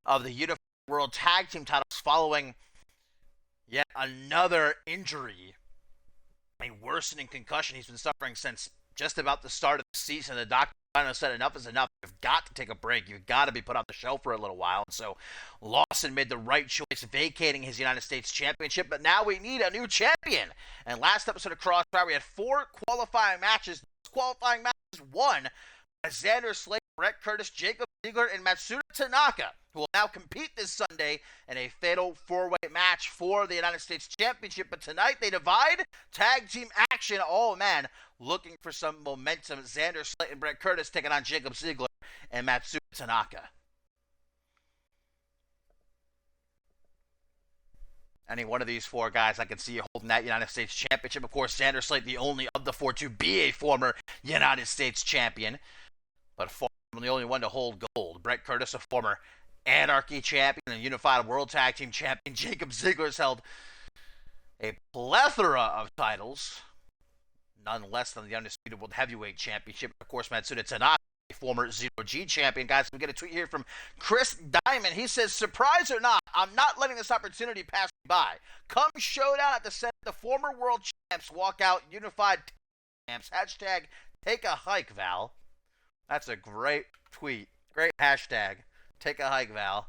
of the Unified World Tag Team titles following yet another injury, a worsening concussion he's been suffering since just about the start of the season. The doctor finally said enough is enough. You've got to take a break. You've got to be put on the shelf for a little while. And so Lawson made the right choice, vacating his United States Championship. But now we need a new champion. And last episode of Crossfire, we had 4 qualifying matches. Those qualifying matches won by Xander Slade, Brett Curtis, Jacob Ziegler, and Matsuda Tanaka, who will now compete this Sunday in a fatal 4-way match for the United States Championship. But tonight they divide tag team action. Oh, man, looking for some momentum. Xander Slade and Brett Curtis taking on Jacob Ziegler and Matsuda Tanaka. Any one of these 4 guys, I can see you holding that United States Championship. Of course, Xander Slade, the only of the 4 to be a former United States champion, but the only one to hold gold. Brett Curtis, a former Anarchy champion and Unified World Tag Team champion. Jacob Ziegler's held a plethora of titles, none less than the Undisputed World Heavyweight Championship. Of course, Matsuda Tanaka, a former Zero-G champion. Guys, we get a tweet here from Chris Diamond. He says, surprise or not, I'm not letting this opportunity pass me by. Come showdown at the Senate, the former world champs walk out Unified champs. Hashtag take a hike, Val. That's a great tweet. Great hashtag. Take a hike, Val.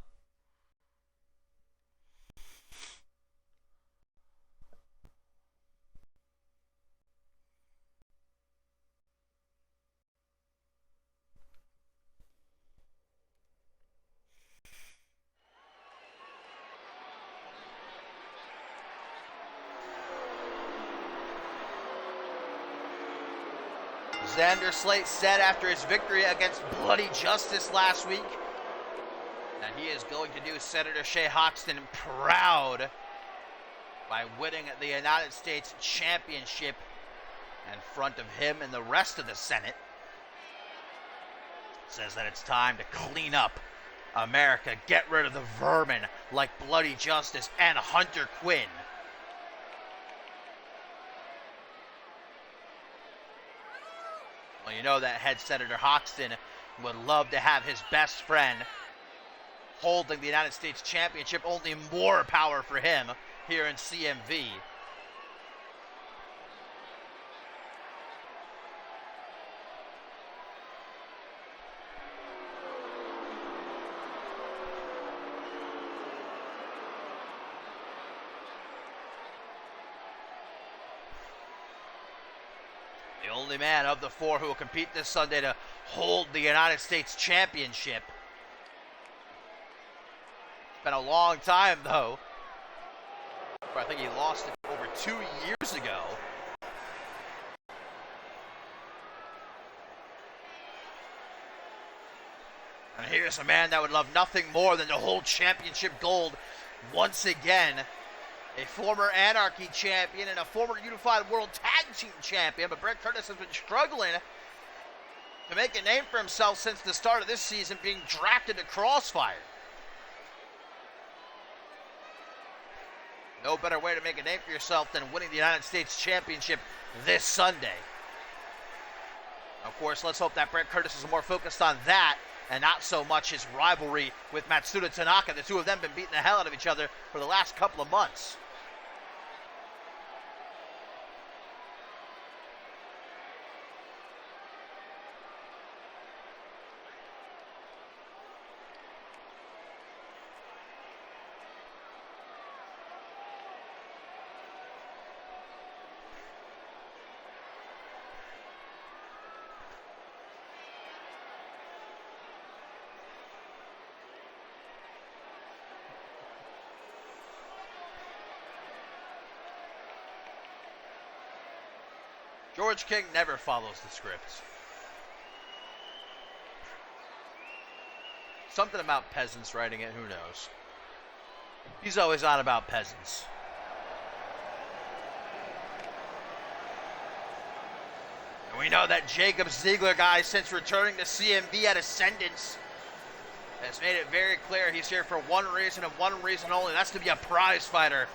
Xander Slate said after his victory against Bloody Justice last week that he is going to do Senator Shea Hoxton proud by winning the United States Championship in front of him and the rest of the Senate. Says that it's time to clean up America, get rid of the vermin like Bloody Justice and Hunter Quinn. Well, you know that head Senator Hoxton would love to have his best friend holding the United States Championship. Only more power for him here in CMV. The only man of the four who will compete this Sunday to hold the United States Championship. It's been a long time, though. I think he lost it over 2 years ago. And here's a man that would love nothing more than to hold championship gold once again. A former Anarchy champion and a former Unified World Tag Team champion, but Brett Curtis has been struggling to make a name for himself since the start of this season, being drafted to Crossfire. No better way to make a name for yourself than winning the United States Championship this Sunday. Of course, let's hope that Brett Curtis is more focused on that and not so much his rivalry with Matsuda Tanaka. The two of them have been beating the hell out of each other for the last couple of months. George King never follows the script. Something about peasants writing it, who knows? He's always on about peasants. And we know that Jacob Ziegler guy, since returning to CMV at Ascendance, has made it very clear he's here for one reason and one reason only. That's to be a prize fighter.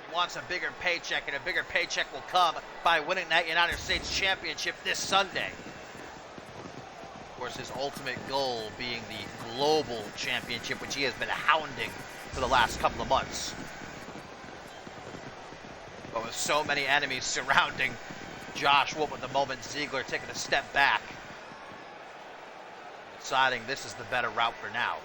He wants a bigger paycheck, and a bigger paycheck will come by winning that United States Championship this Sunday. Of course, his ultimate goal being the global championship, which he has been hounding for the last couple of months. But with so many enemies surrounding Josh Wolf at the moment, Ziegler taking a step back, deciding this is the better route for now.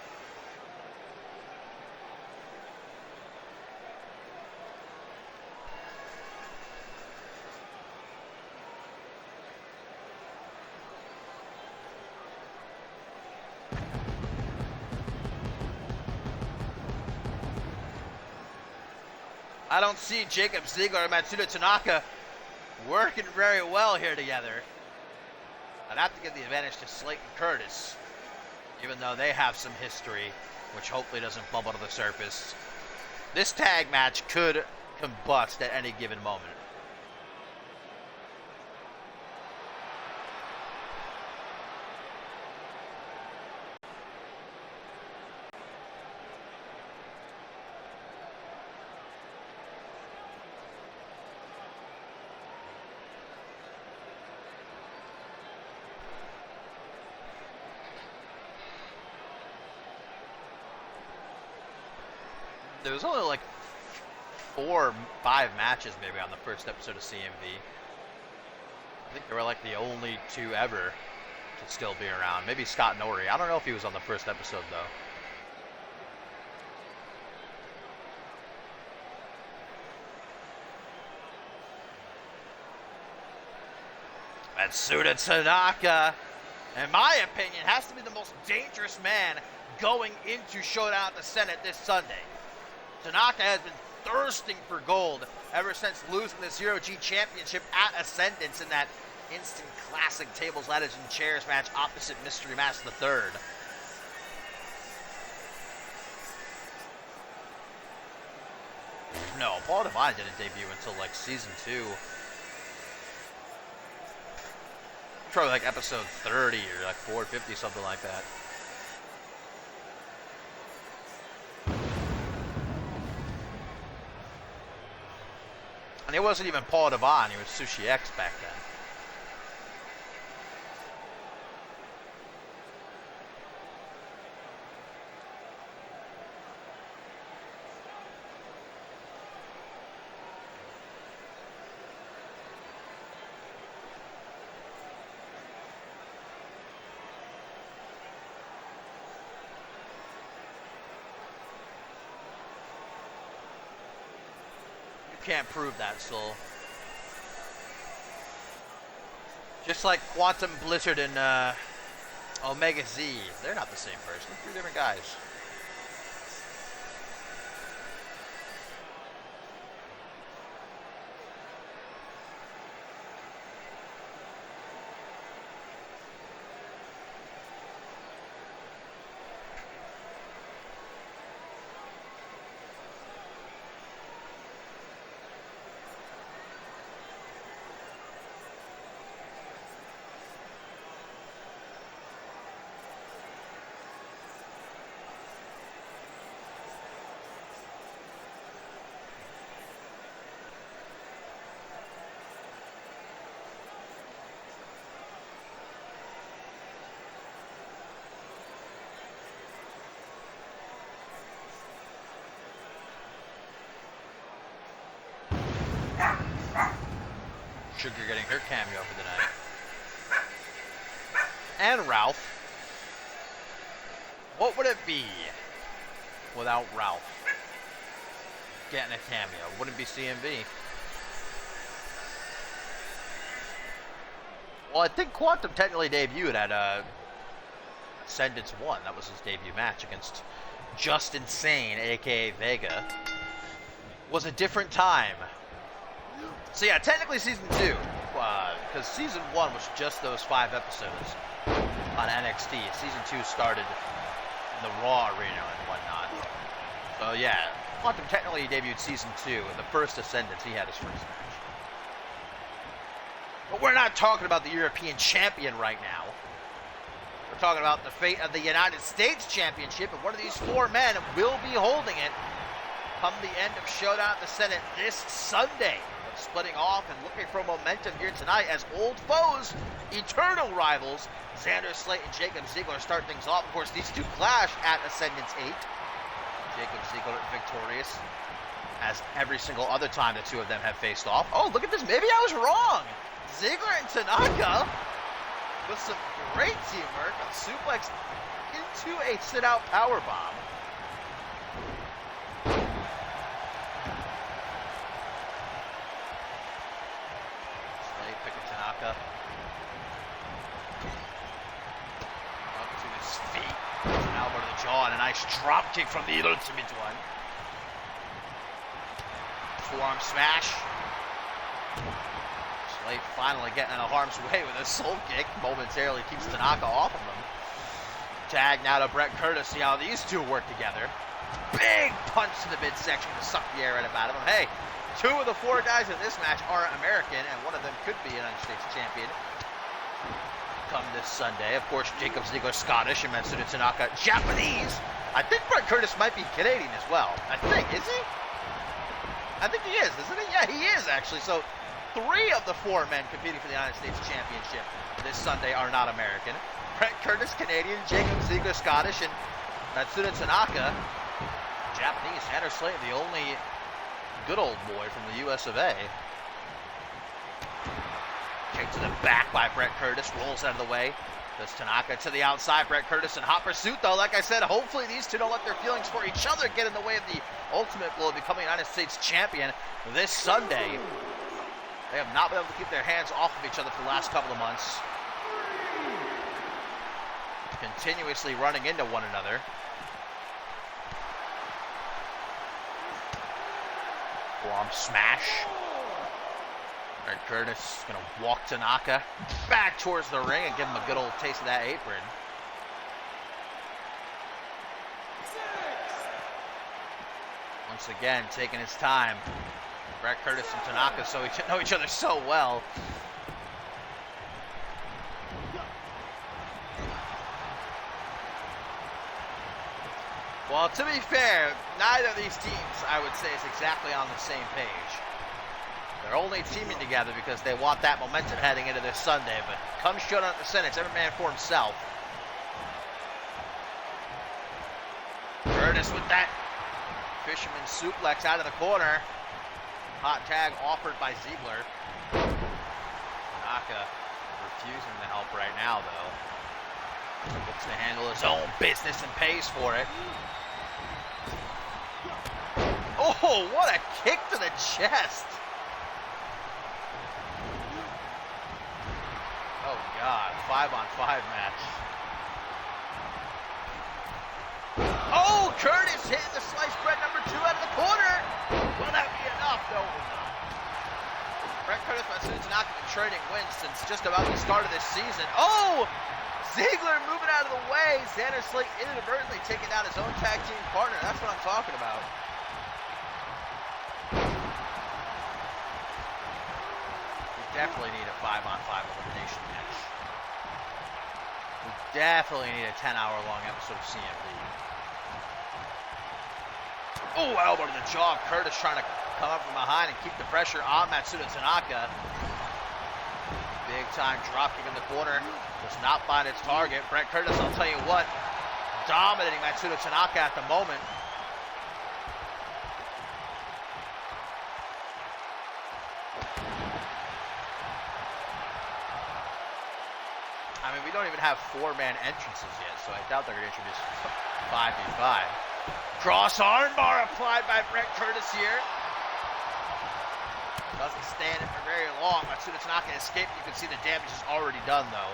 I don't see Jacob Ziegler and Matsuda Tanaka working very well here together. I'd have to give the advantage to Slayton Curtis, even though they have some history, which hopefully doesn't bubble to the surface. This tag match could combust at any given moment. There was only like 4 or 5 matches maybe on the first episode of CMV. I think they were like the only 2 ever to still be around. Maybe Scott Norrie. I don't know if he was on the first episode though. Matsuda Tanaka, in my opinion, has to be the most dangerous man going into Showdown at the Senate this Sunday. Tanaka has been thirsting for gold ever since losing the Zero G Championship at Ascendance in that instant classic tables, ladders, and chairs match opposite Mystery Match the third. No, Paul Devine didn't debut until like season 2. Probably like episode 30 or like 450, something like that. And it wasn't even Paul Devine, it was Sushi X back then. Can't prove that, Soul. Just like Quantum Blizzard and Omega Z, they're not the same person. 3 different guys. Sugar getting her cameo for the night. And Ralph. What would it be without Ralph getting a cameo? Wouldn't be CMV. Well, I think Quantum technically debuted at Ascendance 1. That was his debut match against Just Insane, aka Vega. Was a different time. So yeah, technically season 2, because season 1 was just those 5 episodes on NXT. Season 2 started in the Raw arena and whatnot. So yeah, Quantum technically debuted season 2. In the first Ascendance, he had his first match. But we're not talking about the European Champion right now. We're talking about the fate of the United States Championship, and one of these 4 men will be holding it come the end of Showdown at the Senate this Sunday. Splitting off and looking for momentum here tonight as old foes, eternal rivals, Xander Slate and Jacob Ziegler start things off. Of course, these two clash at Ascendance 8. Jacob Ziegler victorious as every single other time the two of them have faced off. Oh, look at this. Maybe I was wrong. Ziegler and Tanaka with some great teamwork. A suplex into a sit-out powerbomb. Tanaka up to his feet, an elbow to the jaw, and a nice drop kick from the Ultimate One. Forearm smash. Slate finally getting out of harm's way with a soul kick. Momentarily keeps Tanaka off of him. Tag now to Brett Curtis. See how these two work together. Big punch to the midsection to suck the air right up out of him. Hey, 2 of the 4 guys in this match are American, and one of them could be a United States champion come this Sunday. Of course, Jacob Ziegler Scottish and Matsuda Tanaka Japanese. I think Brett Curtis might be Canadian as well. I think, is he? I think he is, isn't he? Yeah, he is actually. So 3 of the 4 men competing for the United States Championship this Sunday are not American. Brett Curtis Canadian, Jacob Ziegler Scottish, and Matsuda Tanaka Japanese. Xander Slate, the only good old boy from the US of A. Kick to the back by Brett Curtis. Rolls out of the way. Does Tanaka to the outside. Brett Curtis in hot pursuit, though. Like I said, hopefully these two don't let their feelings for each other get in the way of the ultimate goal of becoming United States champion this Sunday. They have not been able to keep their hands off of each other for the last couple of months. Continuously running into one another. Forearm smash. Red Curtis is going to walk Tanaka back towards the ring and give him a good old taste of that apron. Once again, taking his time. Brett Curtis and Tanaka know each other so well. Well, to be fair, neither of these teams, I would say, is exactly on the same page. They're only teaming together because they want that momentum heading into this Sunday, but come showdown at the Senate, it's every man for himself. Curtis with that fisherman suplex out of the corner. Hot tag offered by Ziegler. Tanaka refusing to help right now, though. Looks to handle his own business and pays for it. Oh, what a kick to the chest. Oh, God. 5-on-5 match. Oh, Curtis hitting the sliced bread number 2 out of the corner. Will that be enough? No, it will not. Brett Curtis and Tanaka have been trading wins since just about the start of this season. Oh! Ziegler moving out of the way. Xander Slate inadvertently taking down his own tag team partner. That's what I'm talking about. We definitely need a 5-on-5 elimination match. We definitely need a 10-hour-long episode of CMV. Oh, elbow to the jaw. Curtis trying to come up from behind and keep the pressure on Matsuda Tanaka. Big time drop kick in the corner. Does not find its target. Brett Curtis, I'll tell you what, dominating Matsuda Tanaka at the moment. I mean, we don't even have 4-man entrances yet, so I doubt they're going to introduce 5v5. Cross armbar applied by Brett Curtis here. Doesn't stand it for very long. Matsuda Tanaka escaped. You can see the damage is already done, though.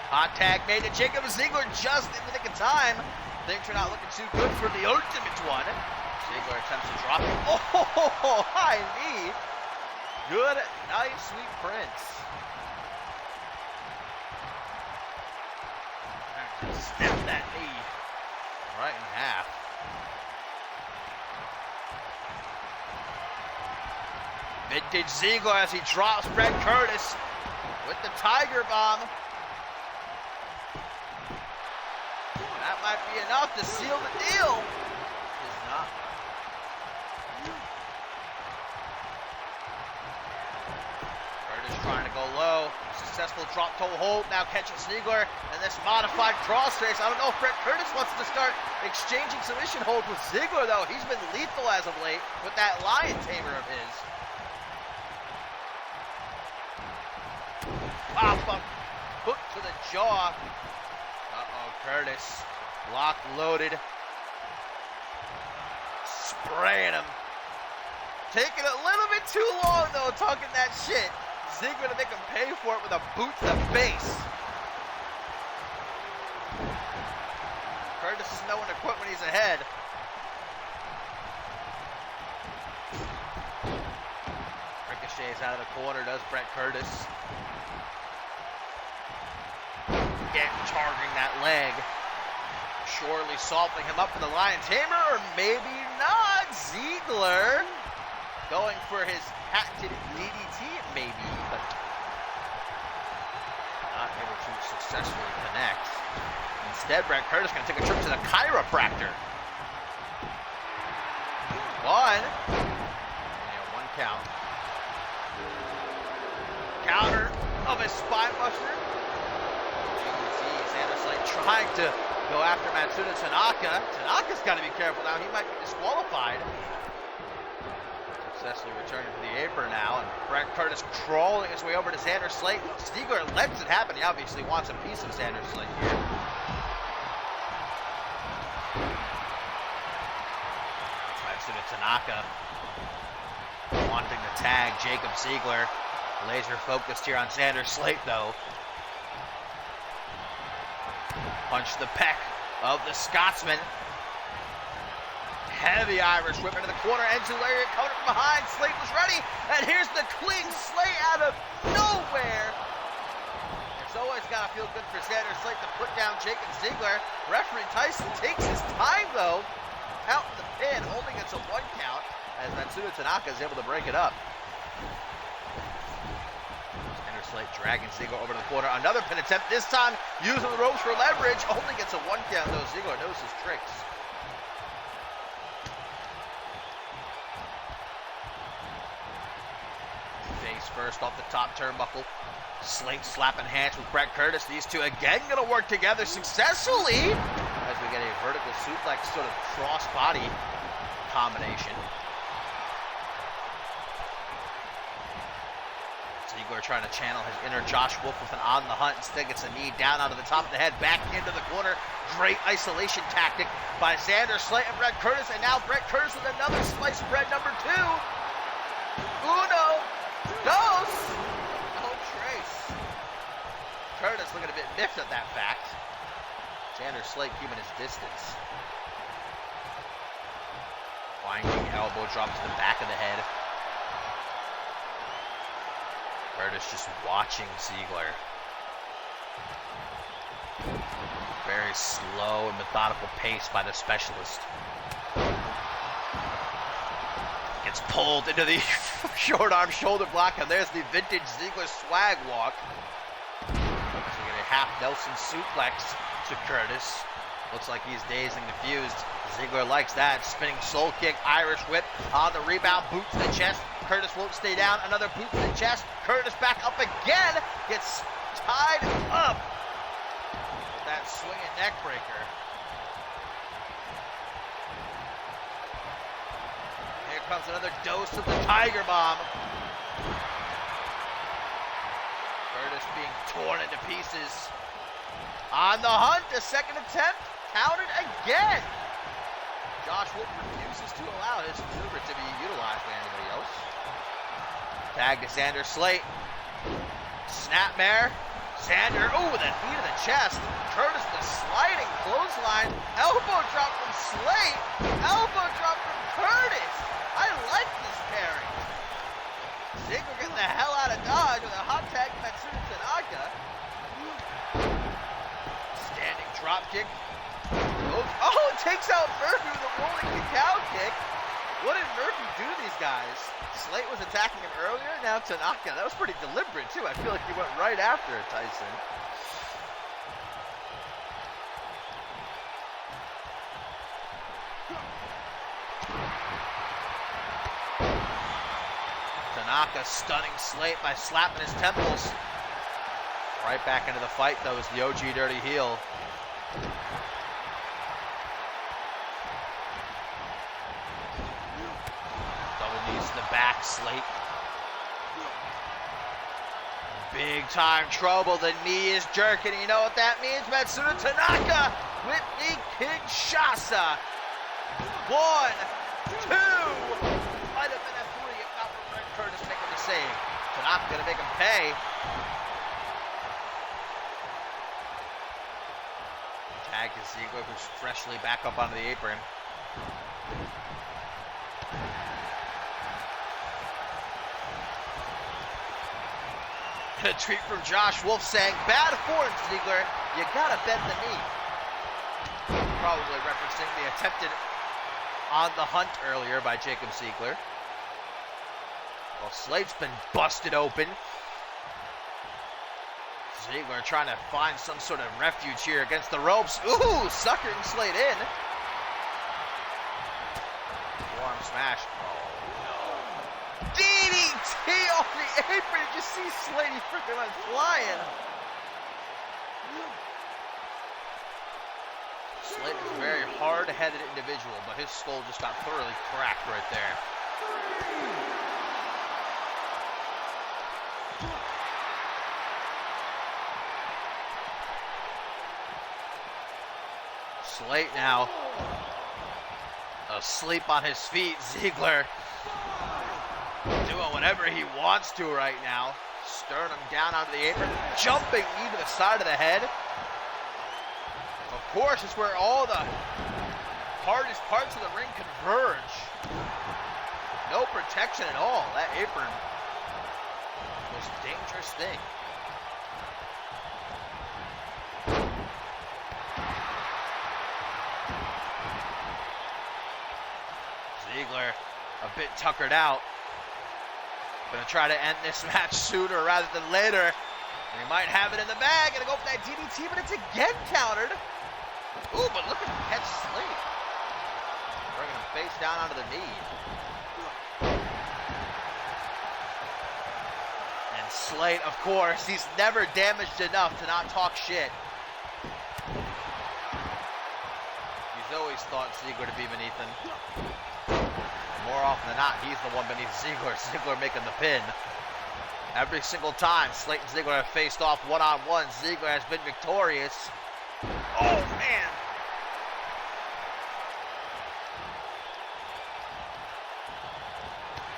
Hot tag made to Jacob Ziegler just in the nick of time. Things are not looking too good for the Ultimate One. Ziegler attempts to drop it. Oh, high knee. Good night, sweet prince. Snap that knee right in half. Vintage Ziegler as he drops Brett Curtis with the Tiger Bomb. That might be enough to seal the deal. It is not. Curtis trying to go low. Successful drop toe hold. Now catching Ziegler and this modified crossface. I don't know if Brett Curtis wants to start exchanging submission holds with Ziegler, though. He's been lethal as of late with that lion tamer of his. Pop-up hook to the jaw. Uh-oh, Curtis. Lock loaded. Spraying him. Taking a little bit too long, though, talking that shit. Ziegler to make him pay for it with a boot to the face. Curtis is knowing to quit when he's ahead. Ricochets out of the corner, does Brett Curtis. Again, charging that leg. Surely softening him up for the Lion Tamer, or maybe not. Ziegler going for his patented DDT, maybe, but not able to successfully connect. Instead, Brett Curtis going to take a trip to the chiropractor. Only a 1 count. Counter of his spine buster. Xander Slate trying to go after Matsuda Tanaka. Tanaka's got to be careful now. He might be disqualified. Successfully returning to the apron now, and Brett Curtis crawling his way over to Xander Slate. Ziegler lets it happen. He obviously wants a piece of Xander Slate here. Matsuda Tanaka wanting to tag Jacob Ziegler. Laser focused here on Xander Slate, though. Punch the pec of the Scotsman. Heavy Irish whip into the corner, into lariat coming from behind. Slate was ready, and here's the clean Slate out of nowhere. It's always got to feel good for Xander Slate to put down Jacob Ziegler. Referee Tyson takes his time, though. Out in the pin, holding it to 1 count, as Matsuda Tanaka is able to break it up. Xander Slate dragging Ziegler over to the corner. Another pin attempt, this time using the ropes for leverage. Only gets a 1 count, though. Ziegler knows his tricks. Face first off the top turnbuckle. Slate slapping hands with Brett Curtis. These two again going to work together successfully as we get a vertical suplex sort of cross-body combination. Ziegler trying to channel his inner Josh Wolf with an on the hunt. Instead gets a knee down onto the top of the head, back into the corner. Great isolation tactic by Xander Slate and Brett Curtis. And now Brett Curtis with another slice of bread number 2. Uno, dos. No trace. Curtis looking a bit miffed at that fact. Xander Slate keeping his distance. Winding elbow drop to the back of the head. Curtis just watching Ziegler. Very slow and methodical pace by the specialist. Gets pulled into the short arm shoulder block, and there's the vintage Ziegler swag walk. So we get a half Nelson suplex to Curtis. Looks like he's dazed and confused. Ziegler likes that. Spinning soul kick, Irish whip on the rebound, boot to the chest. Curtis won't stay down. Another boot to the chest. Curtis back up again. Gets tied up with that swinging neck breaker. Here comes another dose of the Tiger Bomb. Curtis being torn into pieces. On the hunt, a second attempt. Counted again. Josh Wolf refuses to allow his maneuver to be utilized by anybody else. Tag to Xander Slate. Snapmare. Xander, with a knee to the chest. Curtis with a sliding clothesline. Elbow drop from Slate. Elbow drop from Curtis. I like this pairing. Ziegler getting the hell out of Dodge with a hot tag to Matsuda Tanaka. Standing drop kick. Oh, it takes out Murphy with a rolling cow kick. What did Murphy do to these guys? Slate was attacking him earlier, now Tanaka. That was pretty deliberate, too. I feel like he went right after it, Tyson. Tanaka stunning Slate by slapping his temples. Right back into the fight, though, is the OG Dirty Heel. The back, Slate. Big time trouble. The knee is jerking. You know what that means? Matsuda Tanaka with the Kinshasa. 1, 2. Might have been a 3 if not for Brett Curtis making the save. Tanaka gonna make him pay. Tag to Ziegler, who's freshly back up onto the apron. A tweet from Josh Wolf saying, "Bad form, Ziegler. You gotta bend the knee." Probably referencing the attempted on the hunt earlier by Jacob Ziegler. Well, Slate's been busted open. Ziegler trying to find some sort of refuge here against the ropes. Ooh, suckering Slate in. Forearm smash. DDT off the apron. You just see Slate, he freaking went flying. Slate is a very hard-headed individual, but his skull just got thoroughly cracked right there. Slate now asleep on his feet. Ziegler doing whatever he wants to right now. Sternum down onto the apron, jumping knee to the side of the head. Of course, is where all the hardest parts of the ring converge. No protection at all. That apron, most dangerous thing. Ziggler a bit tuckered out. Gonna try to end this match sooner rather than later. And he might have it in the bag. Gonna go for that DDT, but it's again countered. Ooh, but look at him catch Slate. Bringing him face down onto the knee. And Slate, of course, he's never damaged enough to not talk shit. He's always thought Ziggler to be beneath him. More often than not, he's the one beneath Ziggler. Ziggler making the pin. Every single time Slate and Ziggler have faced off one-on-one, Ziggler has been victorious. Oh, man!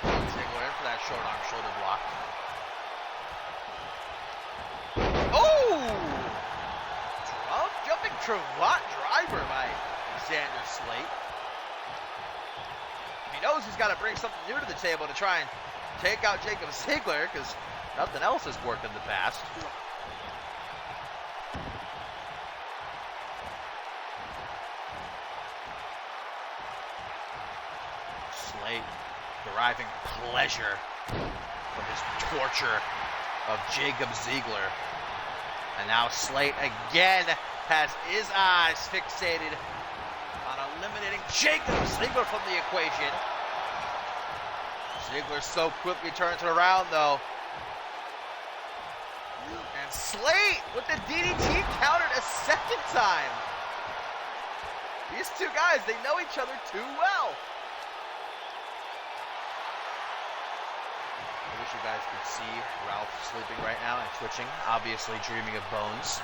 Ziggler in for that short arm shoulder block. Oh! Jumping cravat driver by Xander Slate. He knows he's got to bring something new to the table to try and take out Jacob Ziggler, because nothing else has worked in the past. Slate deriving pleasure from his torture of Jacob Ziggler. And now Slate again has his eyes fixated on eliminating Jacob Ziggler from the equation. Ziggler so quickly turns it around, though. And Slate with the DDT countered a second time. These two guys, they know each other too well. I wish you guys could see Ralph sleeping right now and twitching, obviously dreaming of bones.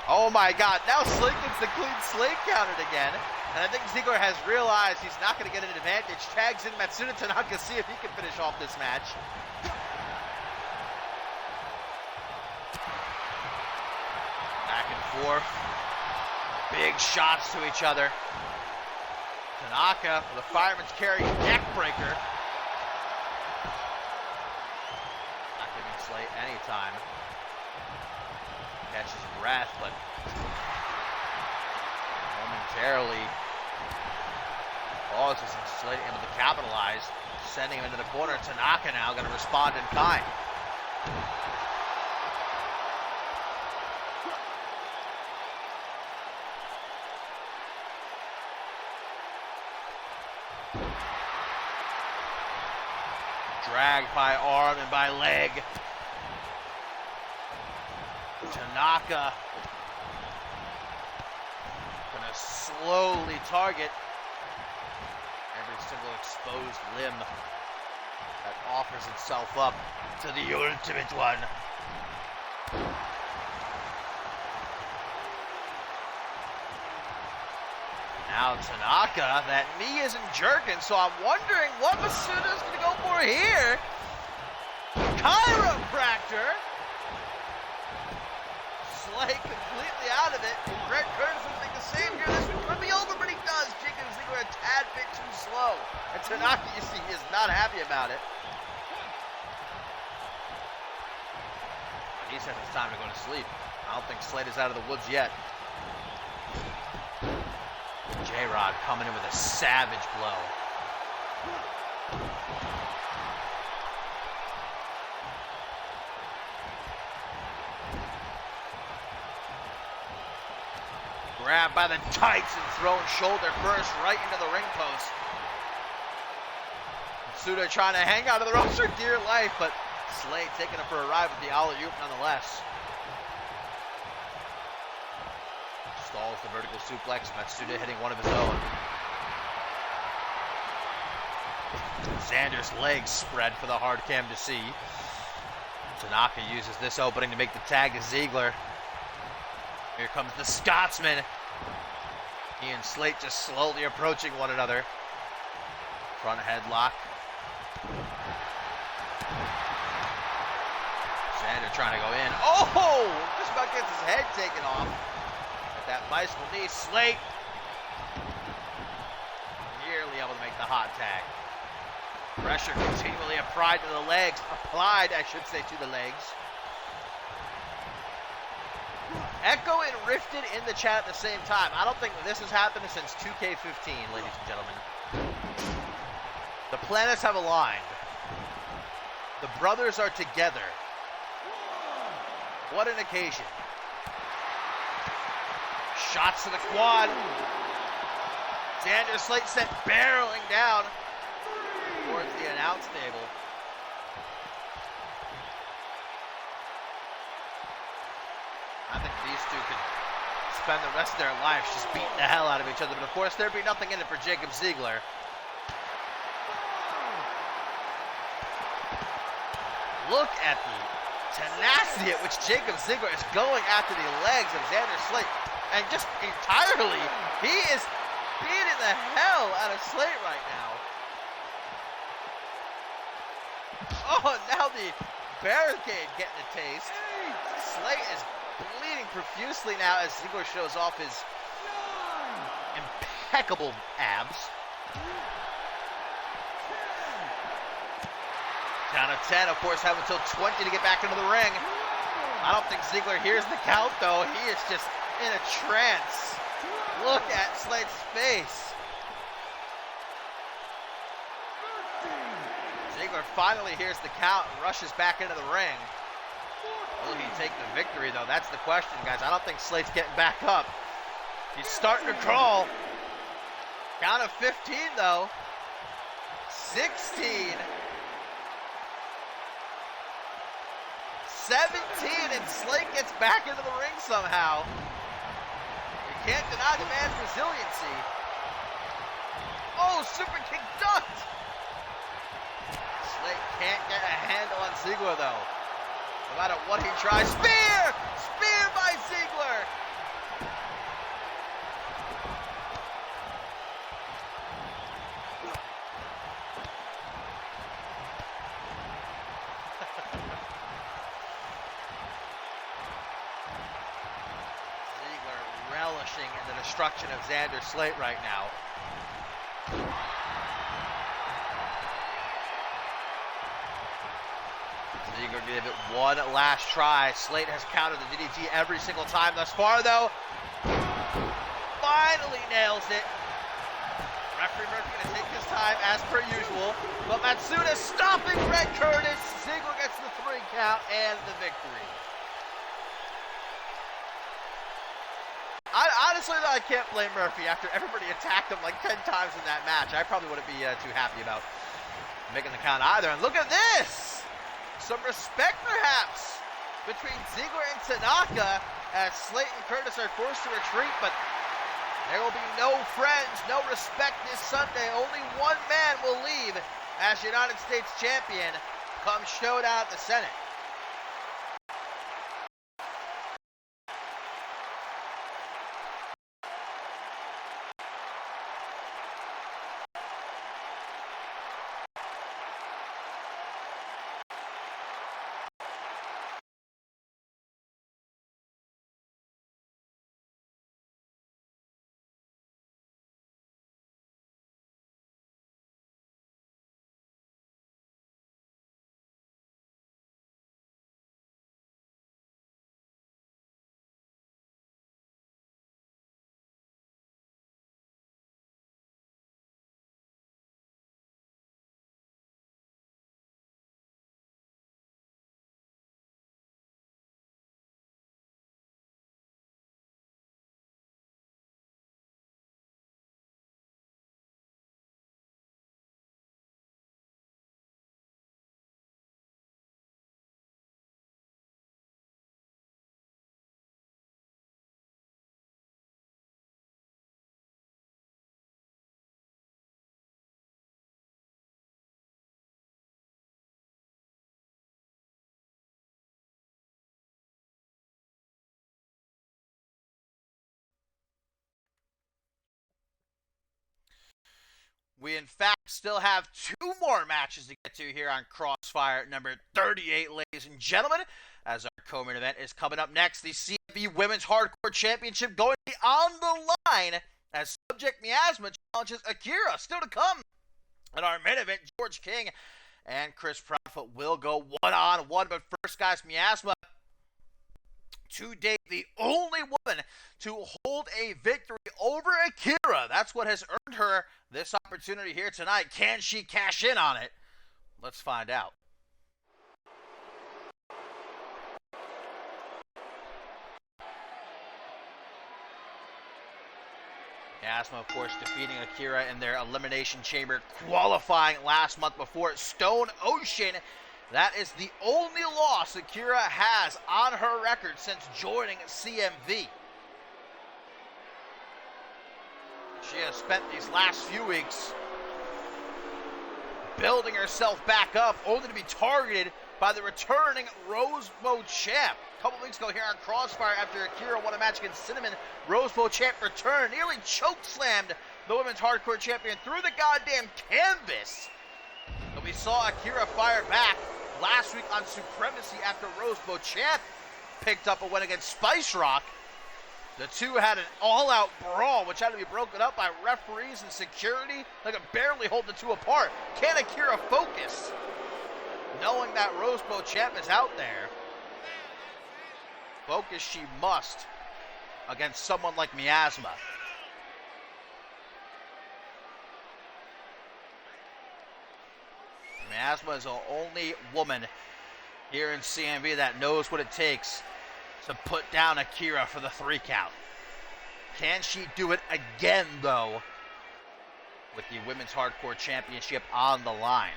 Oh my God, now Slate gets the clean Slate countered again. And I think Ziggler has realized he's not going to get an advantage. Tags in Matsuda Tanaka, see if he can finish off this match. Back and forth. Big shots to each other. Tanaka with a fireman's carry neck breaker. Not giving Slate any time. Catches breath, but momentarily pauses and Slate able to capitalize, sending him into the corner. Tanaka now going to respond in kind. Dragged by arm and by leg. Tanaka gonna slowly target every single exposed limb that offers itself up to the Ultimate One. Now Tanaka, that knee isn't jerking, so I'm wondering what Masuda's gonna go for here. Chiropractor. Slate completely out of it. Greg Curtis would think the same here. This one could be over, but he does. Jacob Ziggler a tad bit too slow. And Tanaka, you see, is not happy about it. He says it's time to go to sleep. I don't think Slate is out of the woods yet. J-Rod coming in with a savage blow. Grabbed by the tights and thrown shoulder first right into the ring post. Suda trying to hang out of the ropes for dear life, but Slate taking him for a ride with the alley-oop nonetheless. Stalls the vertical suplex. Matsuda hitting one of his own. Xander's legs spread for the hard cam to see. Tanaka uses this opening to make the tag to Ziggler. Here comes the Scotsman. He and Slate just slowly approaching one another. Front headlock. Xander trying to go in. Oh! Just about gets his head taken off. that bicycle knee. Slate nearly able to make the hot tag. Pressure continually applied to the legs. Applied, I should say, to the legs. Echo and Rifted in the chat at the same time. I don't think this has happened since 2K15, ladies and gentlemen. The planets have aligned. The brothers are together. What an occasion. Shots to the quad. Xander Slate sent barreling down towards the announce table. I think these two could spend the rest of their lives just beating the hell out of each other. But of course, there'd be nothing in it for Jacob Ziegler. Look at the tenacity at which Jacob Ziegler is going after the legs of Xander Slate. And just entirely, he is beating the hell out of Slate right now. Oh, now the barricade getting a taste. Slate is bleeding profusely now as Ziegler shows off his impeccable abs. Count of 10, of course, have until 20 to get back into the ring. I don't think Ziegler hears the count, though. He is just in a trance. Look at Slate's face. Ziegler finally hears the count and rushes back into the ring. Will he take the victory, though? That's the question, guys. I don't think Slate's getting back up. He's starting to crawl. Count of 15, though. 16. 17, and Slate gets back into the ring somehow. You can't deny the man's resiliency. Oh, super kick ducked. Slate can't get a handle on Ziegler, though. No matter what he tries. Spear! Spear by Ziegler! Ziegler relishing in the destruction of Xander Slate right now. Ziegler gave it one last try. Slate has countered the DDT every single time thus far, though. Finally nails it. Referee Murphy going to take his time as per usual. But Matsuda stopping Red Curtis. Ziegler gets the 3 count and the victory. Honestly, though, I can't blame Murphy after everybody attacked him like 10 times in that match. I probably wouldn't be too happy about making the count either. And look at this! Some respect, perhaps, between Ziegler and Tanaka as Slate and Curtis are forced to retreat, but there will be no friends, no respect this Sunday. Only one man will leave as United States champion come showdown at the Senate. We, in fact, still have 2 more matches to get to here on Crossfire number 38, ladies and gentlemen. as our co-main event is coming up next. The CMV Women's Hardcore Championship going to be on the line as Subject Miasma challenges Akira. Still to come. In our main event, George King and Chris Proudfoot will go one-on-one. But first, guys, Miasma, to date, the only woman to hold a victory over Akira. That's what has earned her this opportunity here tonight. Can she cash in on it? Let's find out. Miasma, of course, defeating Akira in their Elimination Chamber qualifying last month before Stone Ocean. That is the only loss Akira has on her record since joining CMV. She has spent these last few weeks building herself back up, only to be targeted by the returning Rosebud champ. A couple weeks ago here on Crossfire, after Akira won a match against Cinnamon, Rosebud champ returned, nearly chokeslammed the women's hardcore champion through the goddamn canvas. And we saw Akira fire back last week on Supremacy after Rosebud champ picked up a win against Spice Rock. The two had an all-out brawl, which had to be broken up by referees and security. They could barely hold the two apart. Can Akira focus, knowing that Rosebud champ is out there? Focus she must against someone like Miasma. Miasma is the only woman here in CMV that knows what it takes to put down Akira for the 3 count. Can she do it again, though, with the Women's Hardcore Championship on the line?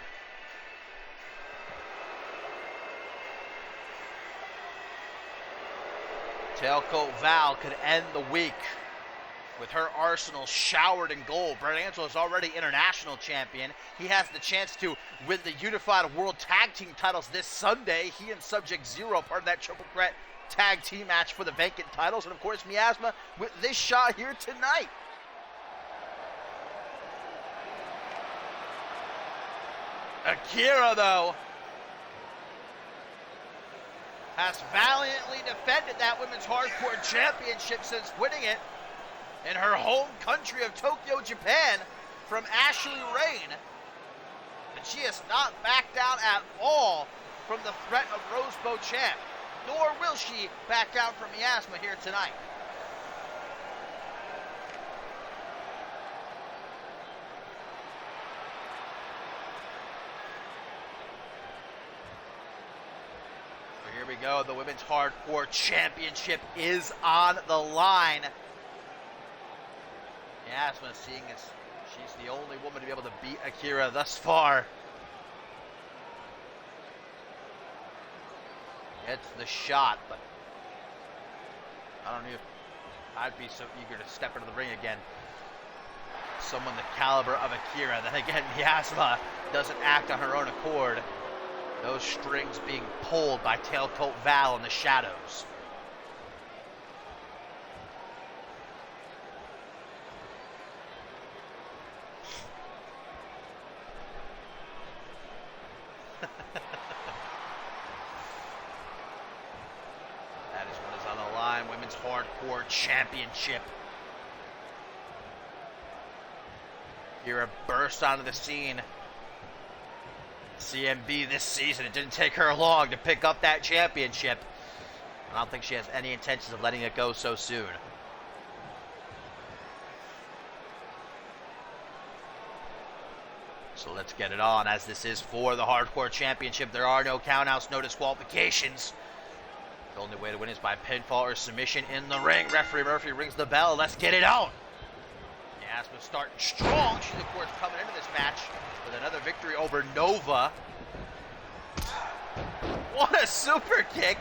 Tailcoat Val could end the week with her arsenal showered in gold. Brett Angelo is already international champion. He has the chance to win the Unified World Tag Team titles this Sunday. He and Subject Zero, part of that triple threat tag team match for the vacant titles. And of course, Miasma with this shot here tonight. Akira, though, has valiantly defended that Women's Hardcore Championship since winning it in her home country of Tokyo, Japan, from Ashley Rain. But she has not backed down at all from the threat of Rosebud champ, nor will she back down from Miasma here tonight. So here we go. The Women's Hardcore Championship is on the line. Miasma, seeing as she's the only woman to be able to beat Akira thus far, gets the shot, but I don't know if I'd be so eager to step into the ring again. Someone the caliber of Akira. Then again, Miasma doesn't act on her own accord. Those strings being pulled by Tailcoat Val in the shadows. That is what is on the line. Women's Hardcore Championship. Akira burst onto the scene. CMV this season, it didn't take her long to pick up that championship. I don't think she has any intentions of letting it go so soon. So let's get it on, as this is for the Hardcore Championship. There are no countouts, no disqualifications. The only way to win is by pinfall or submission in the ring. Referee Murphy rings the bell. Let's get it on. Miasma starting strong. She's, of course, coming into this match with another victory over Nova. What a super kick.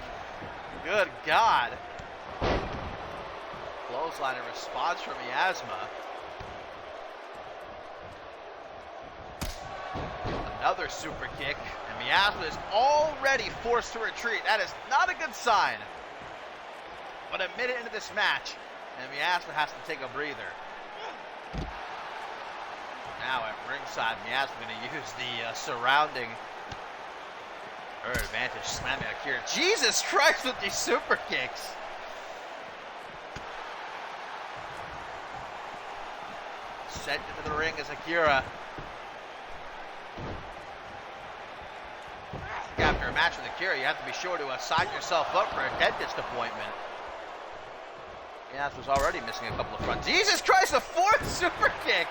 Good God. Clothesline in response from Miasma. Another super kick, and Miasma is already forced to retreat. That is not a good sign. But a minute into this match, and Miasma has to take a breather. Now at ringside, Miasma going to use the surrounding Her advantage, slamming Akira. Jesus Christ with these super kicks. Sent into the ring as Akira. After a match with Akira, you have to be sure to sign yourself up for a dentist appointment. Yas was already missing a couple of fronts. Jesus Christ, the fourth super kick!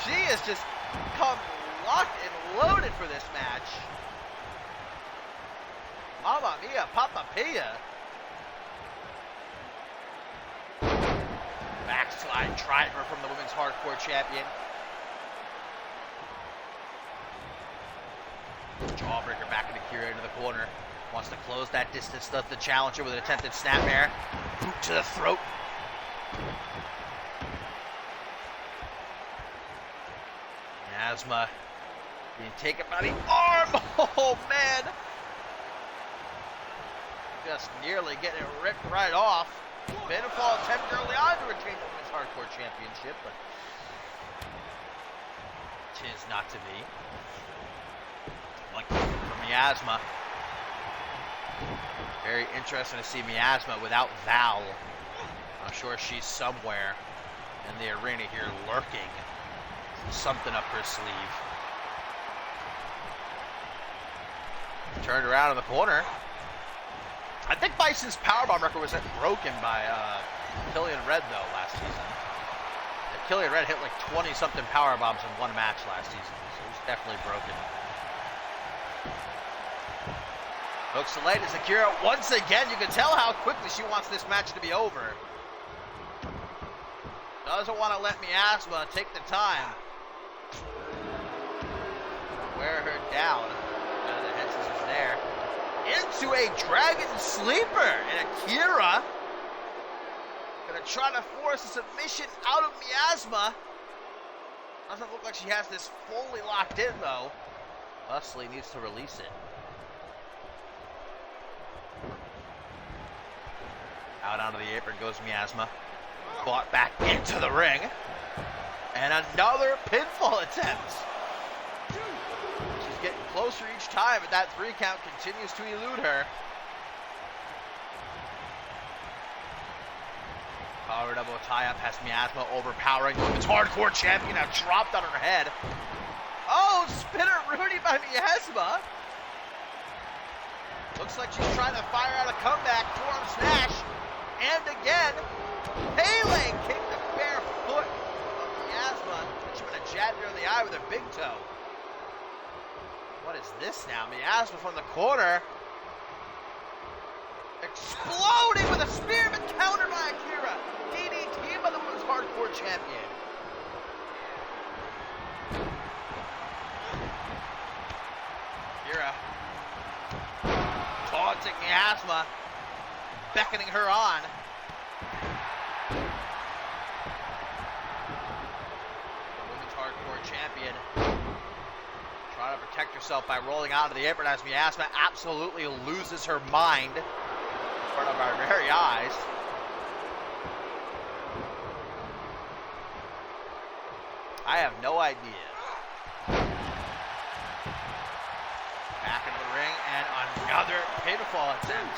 She has just come locked and loaded for this match. Mamma mia, Papa Pia. Backslide driver from the women's hardcore champion. Jawbreaker back into Akira into the corner. Wants to close that distance. Does the challenger with an attempted snapmare. Boot to the throat. Miasma being taken by the arm. Oh man. Just nearly getting it ripped right off. Pinfall attempt early on to retain the women's hardcore championship, but tis not to be. Like for Miasma. Very interesting to see Miasma without Val. I'm sure she's somewhere in the arena here lurking. Something up her sleeve. Turned around in the corner. I think Bison's powerbomb record was broken by Killian Red though last season. Killian Red hit like 20-something powerbombs in one match last season, so it was definitely broken. Hooks the latest Akira once again. You can tell how quickly she wants this match to be over. Doesn't want to let Miasma take the time. Wear her down. The head scissors there. Into a dragon sleeper. And Akira gonna try to force a submission out of Miasma. Doesn't look like she has this fully locked in though. Wesley needs to release it. Out onto the apron goes Miasma. Fought back into the ring. And another pinfall attempt. She's getting closer each time, but that 3 count continues to elude her. Power double tie-up has Miasma overpowering the women's hardcore champion, now dropped on her head. Oh, spinner Rudy by Miasma. Looks like she's trying to fire out a comeback, forearm smash. And again, Pele kicked the bare foot of Miasma. She went a jab there in the eye with her big toe. What is this now? Miasma from the corner. Exploding with a spear, but countered by Akira. DDT by the women's hardcore champion. Akira taunting Miasma, beckoning her on. The women's hardcore champion trying to protect herself by rolling out of the apron as Miasma absolutely loses her mind in front of our very eyes. I have no idea. Back into the ring and another pinfall attempt.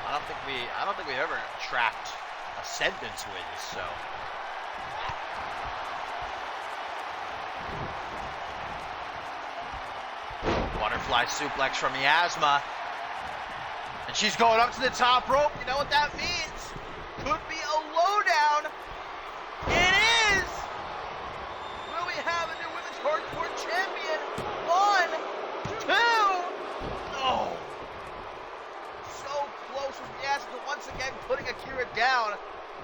I don't think we've ever tracked Ascendance wins, so. Butterfly suplex from Miasma. And she's going up to the top rope. You know what that means? Could be a lowdown. It is! Will we have a new women's hardcore champion? 1, 2. Oh. So close with Miasma once again putting Akira down.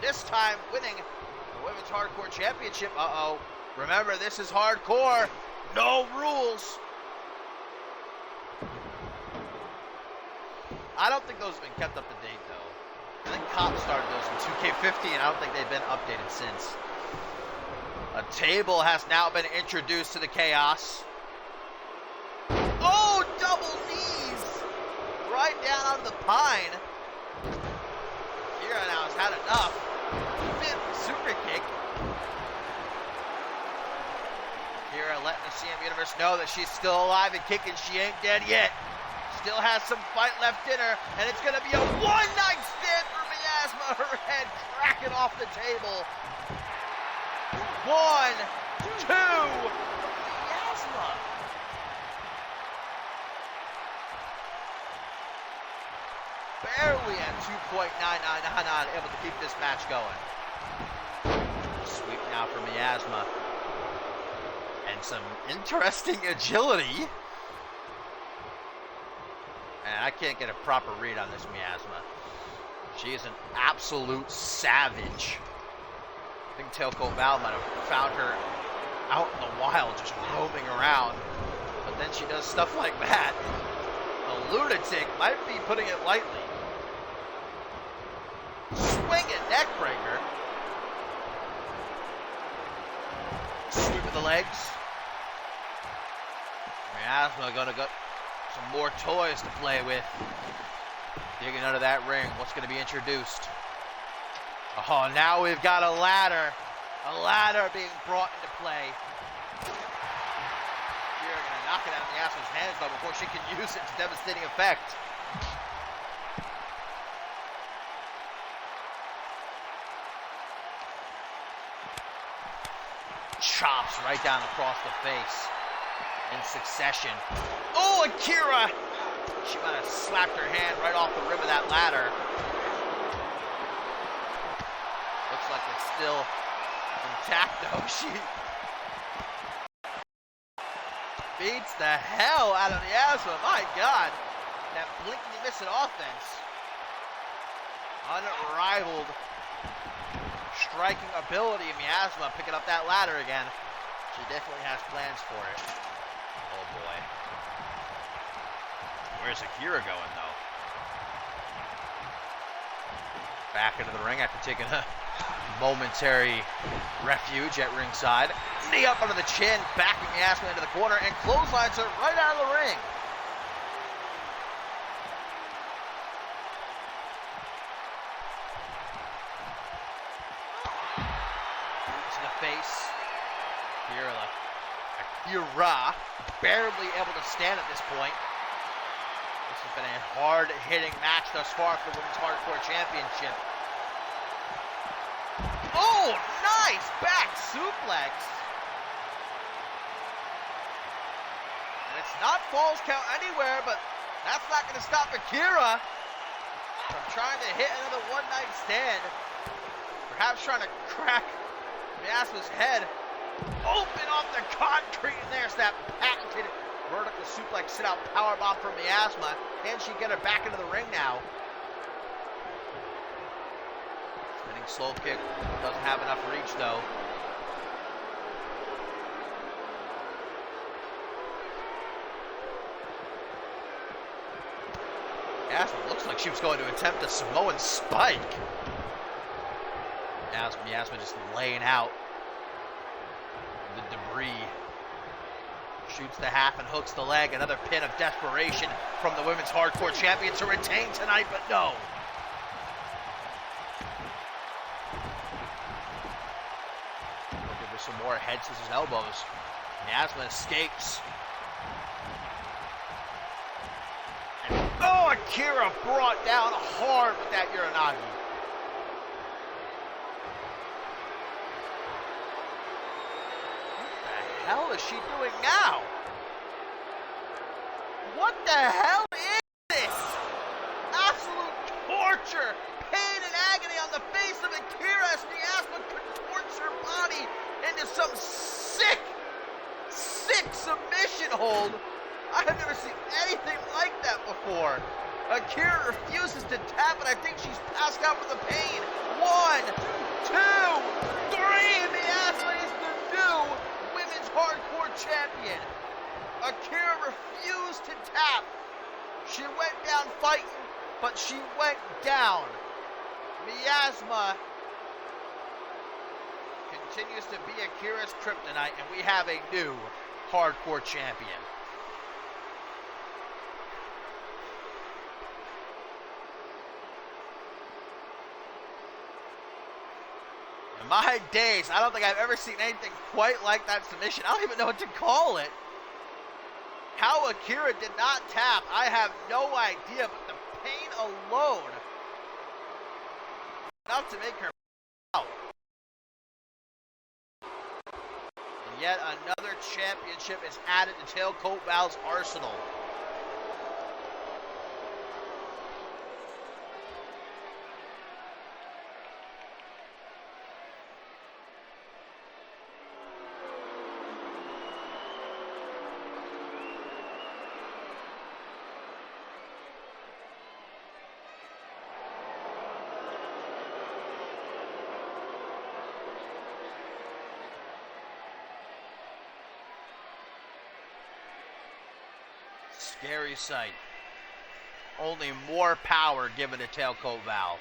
This time winning the women's hardcore championship. Uh-oh. Remember, this is hardcore. No rules. I don't think those have been kept up to date, though. I think Cop started those in 2K15, and I don't think they've been updated since. A table has now been introduced to the chaos. Oh, double knees! Right down on the pine. Akira now has had enough. Fifth super kick. Akira letting the CMV Universe know that she's still alive and kicking. She ain't dead yet. Still has some fight left in her, and it's gonna be a one-night stand for Miasma. Her head cracking off the table. 1, 2, Miasma. Barely at 2.9999, able to keep this match going. Sweep now for Miasma. And some interesting agility. And I can't get a proper read on this Miasma. She is an absolute savage. I think Tailcoat Val might have found her out in the wild, just roaming around. But then she does stuff like that. A lunatic might be putting it lightly. Swinging neck breaker. Sweep of the legs. Miasma gonna get some more toys to play with. Digging under that ring. What's gonna be introduced? Oh, now we've got a ladder. A ladder being brought into play. You're gonna knock it out of Miasma's hands though before she can use it to devastating effect. Chops right down across the face in succession. Oh, Akira! She might have slapped her hand right off the rim of that ladder. Looks like it's still intact though. She beats the hell out of Miasma. My God, that blinking missing offense. Unrivaled striking ability of Miasma, picking up that ladder again. She definitely has plans for it. Oh boy. Where's Akira going though? Back into the ring after taking a momentary refuge at ringside. Knee up under the chin, backing Miasma into the corner, and clotheslines her right out of the ring. Face. Akira barely able to stand at this point. This has been a hard-hitting match thus far for the Women's Hardcore Championship. Oh, nice back suplex. And it's not falls count anywhere, but that's not going to stop Akira from trying to hit another one-night stand. Perhaps trying to crack Miasma's head open off the concrete, and there's that patented vertical suplex sit-out powerbomb from Miasma. Can she get her back into the ring now? Spinning slow kick, doesn't have enough reach though. Miasma looks like she was going to attempt a Samoan spike. Now it's Miasma just laying out the debris. Shoots the half and hooks the leg. Another pin of desperation from the Women's Hardcore Champion to retain tonight, but no. Looking for some more head scissors elbows. Miasma escapes. And oh, Akira brought down hard with that Uranagi. What the hell is she doing now? What the hell is this? Absolute torture, pain and agony on the face of Akira as Miasma contorts her body into some sick submission hold. I have never seen anything like that before. Akira refuses to tap, and I think she's passed out from the pain. 1, 2, 3. Miasma is the new Women's Hardcore Champion. Akira refused to tap. She went down fighting, but she went down. Miasma continues to be Akira's kryptonite, and we have a new Hardcore Champion. My days, I don't think I've ever seen anything quite like that submission. I don't even know what to call it. How Akira did not tap, I have no idea, but the pain alone, enough to make her out. And yet another championship is added to Tailcoat Val's arsenal. Scary sight. Only more power given to Tailcoat Val.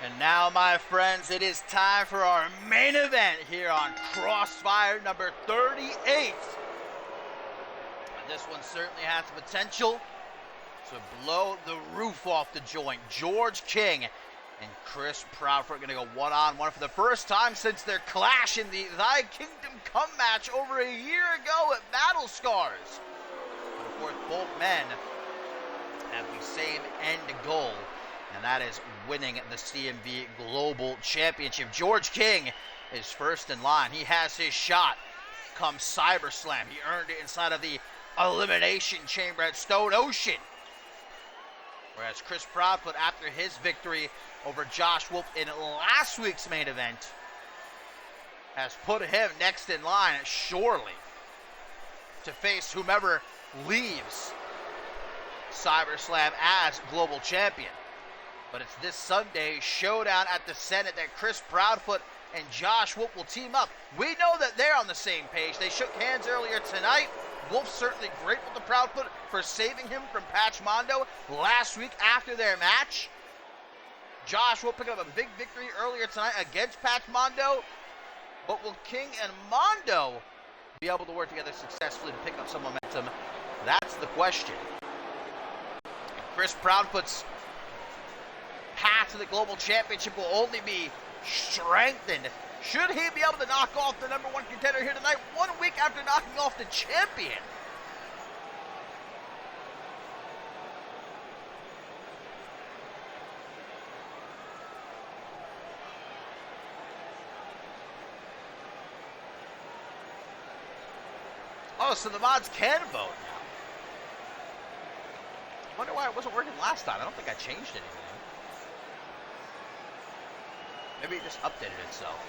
And now, my friends, it is time for our main event here on Crossfire number 38. And this one certainly has the potential to blow the roof off the joint. George King and Chris Proudfoot going to go one-on-one for the first time since their clash in the Thy Kingdom Come match over a year ago at Battle Scars. But of course, both men have the same end goal, and that is winning the CMV Global Championship. George King is first in line. He has his shot come CyberSlam. He earned it inside of the Elimination Chamber at Stone Ocean. Whereas Chris Proudfoot, after his victory over Josh Wolf in last week's main event, has put him next in line, surely, to face whomever leaves CyberSlam as global champion. But it's this Sunday showdown at the Senate that Chris Proudfoot and Josh Wolf will team up. We know that they're on the same page. They shook hands earlier tonight. Wolf certainly grateful to Proudfoot for saving him from Patch Mondo last week after their match. Josh Wolf picked up a big victory earlier tonight against Patch Mondo. But will King and Mondo be able to work together successfully to pick up some momentum? That's the question. And Chris Proudfoot's path to the Global Championship will only be strengthened should he be able to knock off the number one contender here tonight, 1 week after knocking off the champion. Oh, so the mods can vote now. I wonder why it wasn't working last time. I don't think I changed anything. Maybe it just updated itself.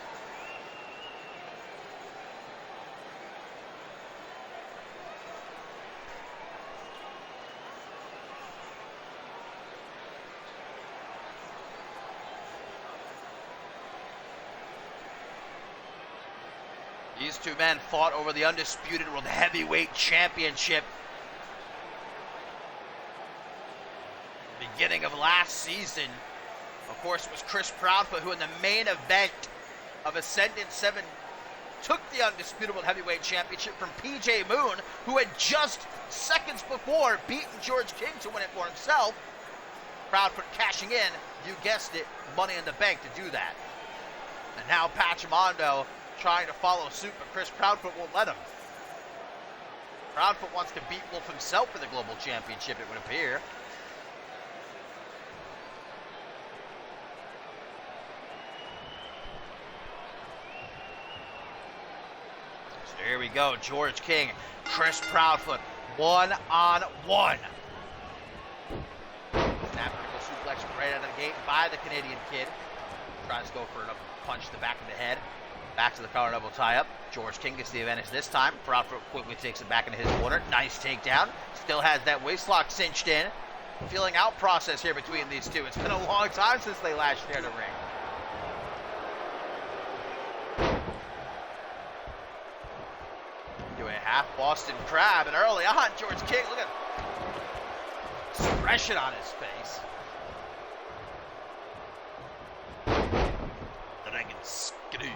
These two men fought over the undisputed World Heavyweight Championship beginning of last season. Of course, it was Chris Proudfoot who in the main event of Ascendant 7 took the undisputed World Heavyweight Championship from PJ Moon, who had just seconds before beaten George King to win it for himself. Proudfoot cashing in, you guessed it, Money in the Bank to do that. And now Pachamando trying to follow suit, but Chris Proudfoot won't let him. Proudfoot wants to beat Wolf himself for the Global Championship, it would appear. So here we go, George King, Chris Proudfoot, one-on-one. Snap critical suplex right out of the gate by the Canadian Kid. Tries to go for a punch to the back of the head. Back to the collar double tie-up. George King gets the advantage this time. Proudfoot quickly takes it back into his corner. Nice takedown. Still has that waistlock cinched in. Feeling out process here between these two. It's been a long time since they last shared a ring. Doing a half Boston Crab, and early on, George King, look at expression on his face. Dragon screw.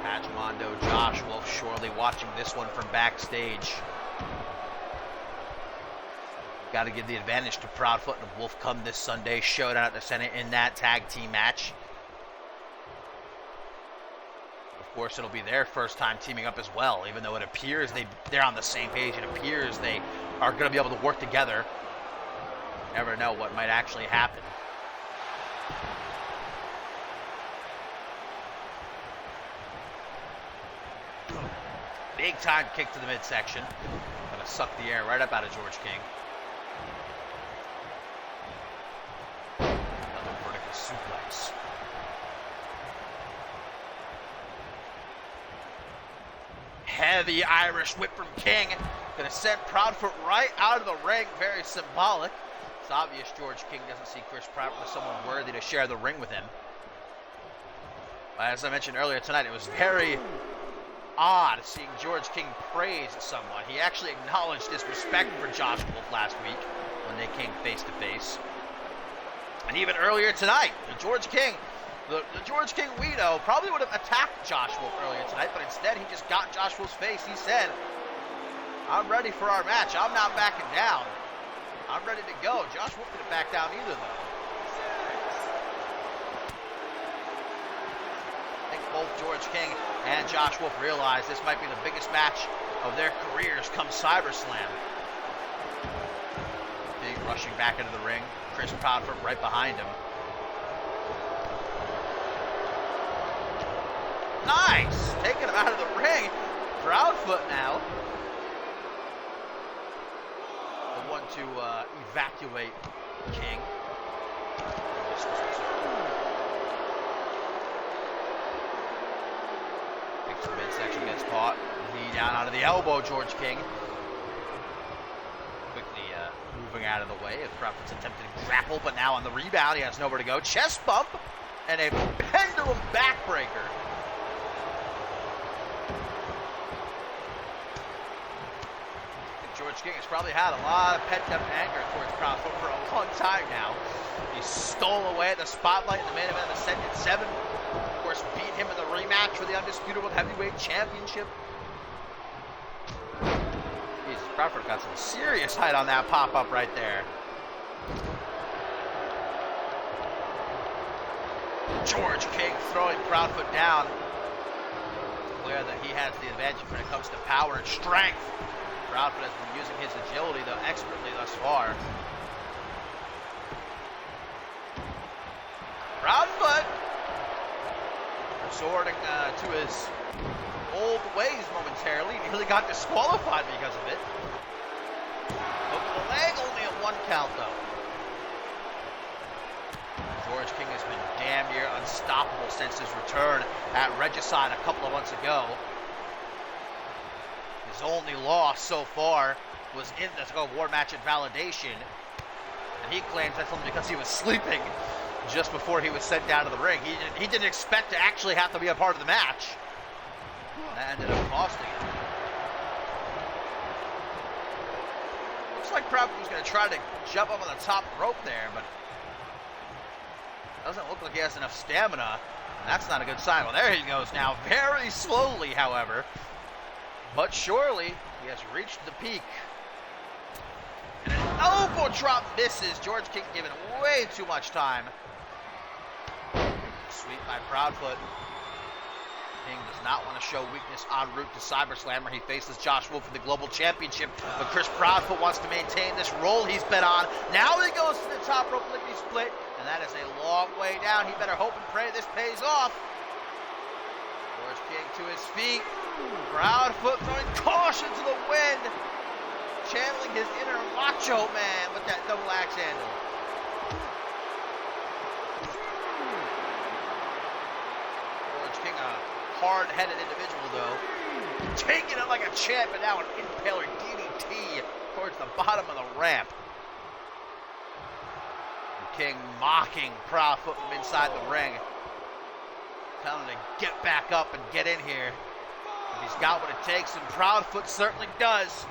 Pachamando, Josh Wolf surely watching this one from backstage. Got to give the advantage to Proudfoot and Wolf come this Sunday. Showdown at the Center in that tag team match. Of course, it'll be their first time teaming up as well, even though it appears they're on the same page. It appears they are going to be able to work together. Never know what might actually happen. Big time kick to the midsection. Gonna suck the air right up out of George King. Another vertical suplex. Heavy Irish whip from King. Gonna send Proudfoot right out of the ring. Very symbolic. It's obvious George King doesn't see Chris Proudfoot as someone worthy to share the ring with him. As I mentioned earlier tonight, it was very odd seeing George King praise someone. He actually acknowledged his respect for Josh Wolf last week when they came face to face. And even earlier tonight, the George King we know probably would have attacked Josh Wolf earlier tonight, but instead he just got in Josh Wolf's face. He said, "I'm ready for our match. I'm not backing down. I'm ready to go." Josh Wolf didn't back down either, though. I think both George King and Josh Wolf realize this might be the biggest match of their careers come SummerSlam. Big rushing back into the ring. Chris Proudfoot right behind him. Nice! Taking him out of the ring. Proudfoot now. The one to evacuate King. Kicks the midsection, gets caught. Knee down onto the elbow, George King. Quickly moving out of the way as Proudfoot's attempting to grapple, but now on the rebound, he has nowhere to go. Chest bump and a pendulum backbreaker. George King has probably had a lot of pent-up anger towards Proudfoot for a long time now. He stole away at the spotlight in the main event of Ascendant 7. Of course, beat him in the rematch for the undisputed World Heavyweight Championship. Jesus, Proudfoot got some serious height on that pop-up right there. George King throwing Proudfoot down. Clear that he has the advantage when it comes to power and strength. Proudfoot has been using his agility, though, expertly thus far. Proudfoot resorting to his old ways momentarily. Nearly got disqualified because of it. Hook of the leg, only at 1 count though. George King has been damn near unstoppable since his return at Regicide a couple of months ago. His only loss so far was in the war match at Validation. And he claims that's only because he was sleeping just before he was sent down to the ring. He didn't expect to actually have to be a part of the match. And that ended up costing him. Looks like Proudfoot was going to try to jump up on the top rope there, but doesn't look like he has enough stamina. And that's not a good sign. Well, there he goes now, very slowly, however. But surely, he has reached the peak. And an elbow drop misses. George King given way too much time. Sweep by Proudfoot. King does not want to show weakness en route to Cyberslam, where he faces Josh Wolf for the Global Championship. But Chris Proudfoot wants to maintain this roll he's been on. Now he goes to the top rope lickety split, and that is a long way down. He better hope and pray this pays off. George King to his feet. Proudfoot throwing caution to the wind. Channeling his inner Macho Man with that double axe handle. George King, a hard-headed individual, though. Taking it like a champ, and now an impaler DDT towards the bottom of the ramp. And King mocking Proudfoot from inside the ring. Telling him to get back up and get in here. He's got what it takes, and Proudfoot certainly does.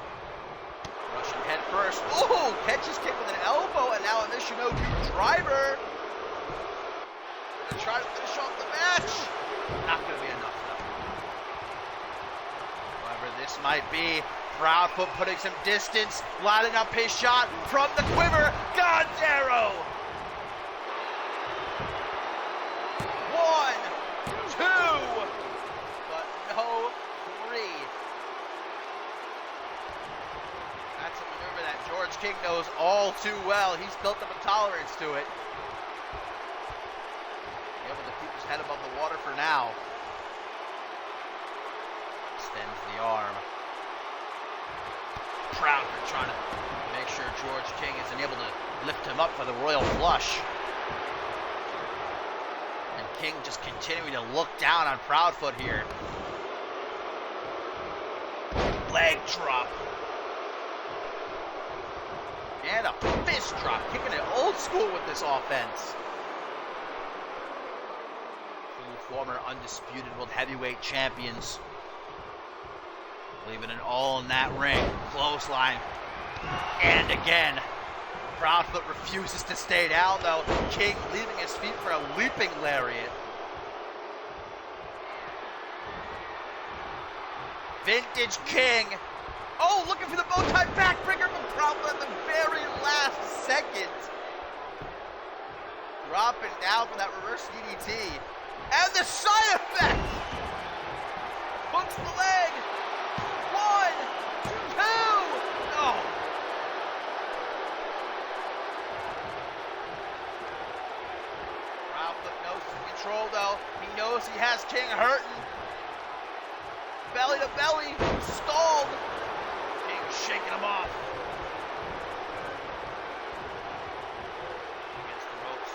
Rushing head first. Ooh, catches kick with an elbow, and now a Michinoku driver. Gonna try to finish off the match. Not gonna be enough, though. However, this might be Proudfoot putting some distance, lining up his shot from the quiver. God's arrow. 1, 2, but no 3. That's a maneuver that George King knows all too well. He's built up a tolerance to it. Able to keep his head above the water for now. Extends the arm. Proudfoot trying to make sure George King isn't able to lift him up for the royal flush. And King just continuing to look down on Proudfoot here. Leg drop. And a fist drop, kicking it old school with this offense. Two former undisputed world heavyweight champions. Leaving it all in that ring. Clothesline. And again. Proudfoot refuses to stay down, though. King leaving his feet for a leaping lariat. Vintage King. Oh, looking for the bow tie backbreaker from Proudfoot at the very last second. Dropping down for that reverse DDT. And the side effect! Hooks the leg. 1, 2. No. Proudfoot knows he's in control, though. He knows he has King hurting. Belly to belly. Stalled. Shaking him off. Against the ropes.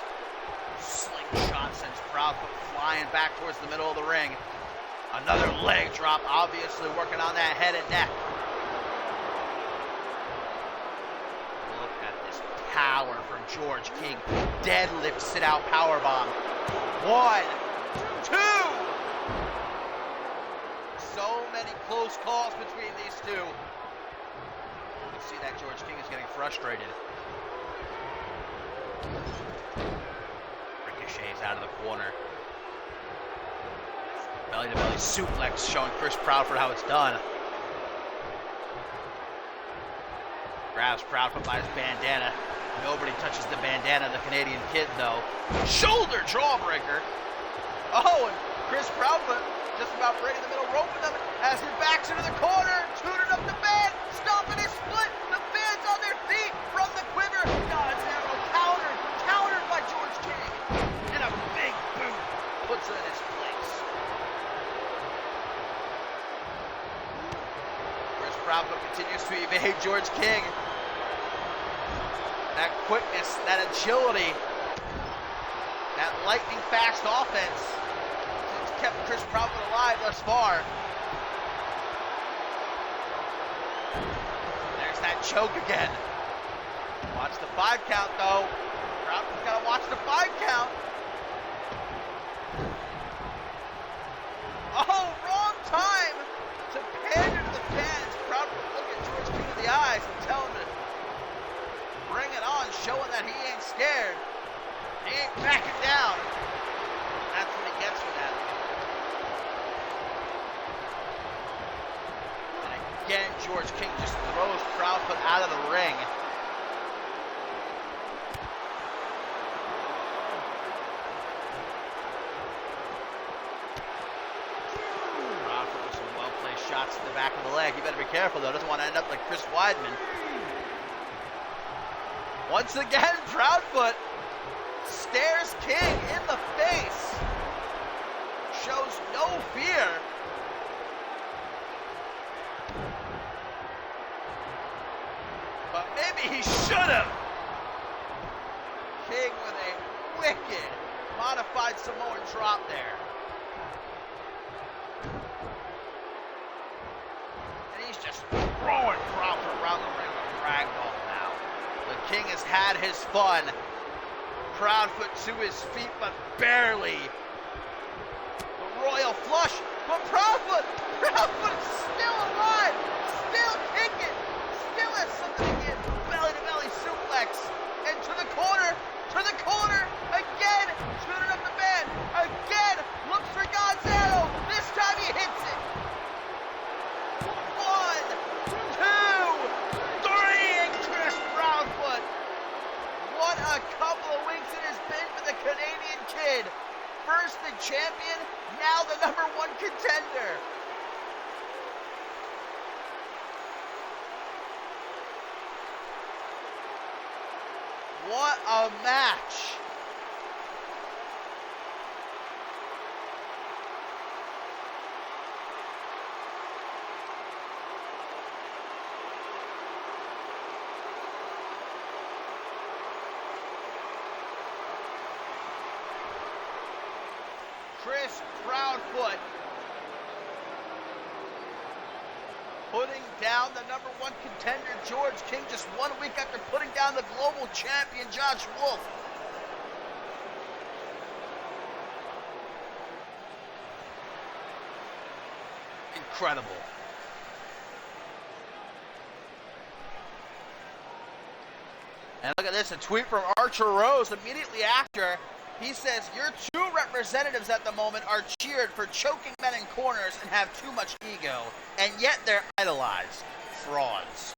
Slingshot sends Proudfoot flying back towards the middle of the ring. Another leg drop, obviously working on that head and neck. Look at this power from George King. Deadlift sit-out powerbomb. 1, 2. So many close calls between these two. See that George King is getting frustrated. Ricochets out of the corner. Belly to belly suplex showing Chris Proudfoot how it's done. Grabs Proudfoot by his bandana. Nobody touches the bandana, the Canadian kid, though. Shoulder jawbreaker. Oh, and Chris Proudfoot just about breaking the middle rope with him as he backs into the corner, tuning up the band, stomping his split. The fans on their feet from the quiver. God's arrow countered by George King. And a big boot puts it in his place. Proudfoot continues to evade George King. That quickness, that agility, that lightning fast offense has kept Chris Proudfoot alive thus far. There's that choke again. Watch the 5 count though. Proudfoot's gotta watch the 5 count. Oh, wrong time to pander to the fans. Proudfoot look at George King in the eyes and tell him to bring it on, showing that he ain't scared. He ain't backing down. That's what he gets for that. And again, George King just throws Proudfoot out of the ring. Proudfoot with some well-placed shots to the back of the leg. He better be careful though. Doesn't want to end up like Chris Weidman. Once again, Proudfoot stares King in the face. Shows no fear. But maybe he should have. King with a wicked modified Samoan drop there. And he's just throwing Proudfoot around the ring with a ragdoll now. The King has had his fun. Proudfoot to his feet, but barely. The royal flush, but Proudfoot is still alive, still kicking, still has something to give. Belly to belly suplex, and to the corner, again, tuning up the band, again, looks for Gonzalo, this time he hits it. 1, 2, 3, and Chris Proudfoot. What a couple of weeks it has been for the Canadian kid. First the champion, now the #1 contender. What a match. Chris Proudfoot putting down the #1 contender George King just 1 week after putting down the global champion Josh Wolf. Incredible. And look at this, a tweet from Archer Rose immediately after. He says, your 2 representatives at the moment are cheered for choking men in corners and have too much ego, and yet they're idolized. Frauds.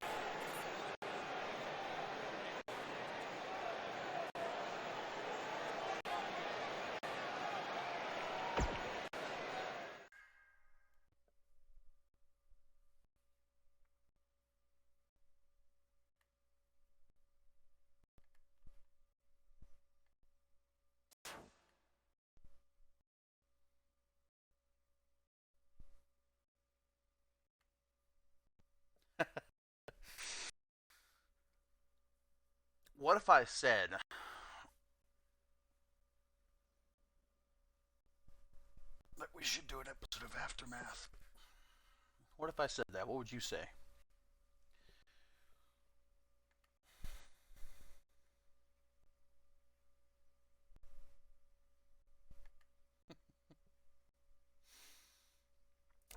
What if I said that we should do an episode of Aftermath? What if I said that? What would you say?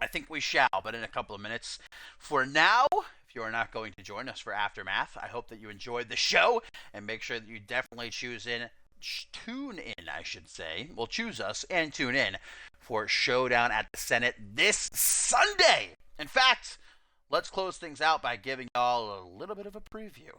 I think we shall, but in a couple of minutes. For now, if you are not going to join us for Aftermath, I hope that you enjoyed the show, and make sure that you definitely tune in, I should say. Well, choose us and tune in for Showdown at the Senate this Sunday. In fact, let's close things out by giving y'all a little bit of a preview.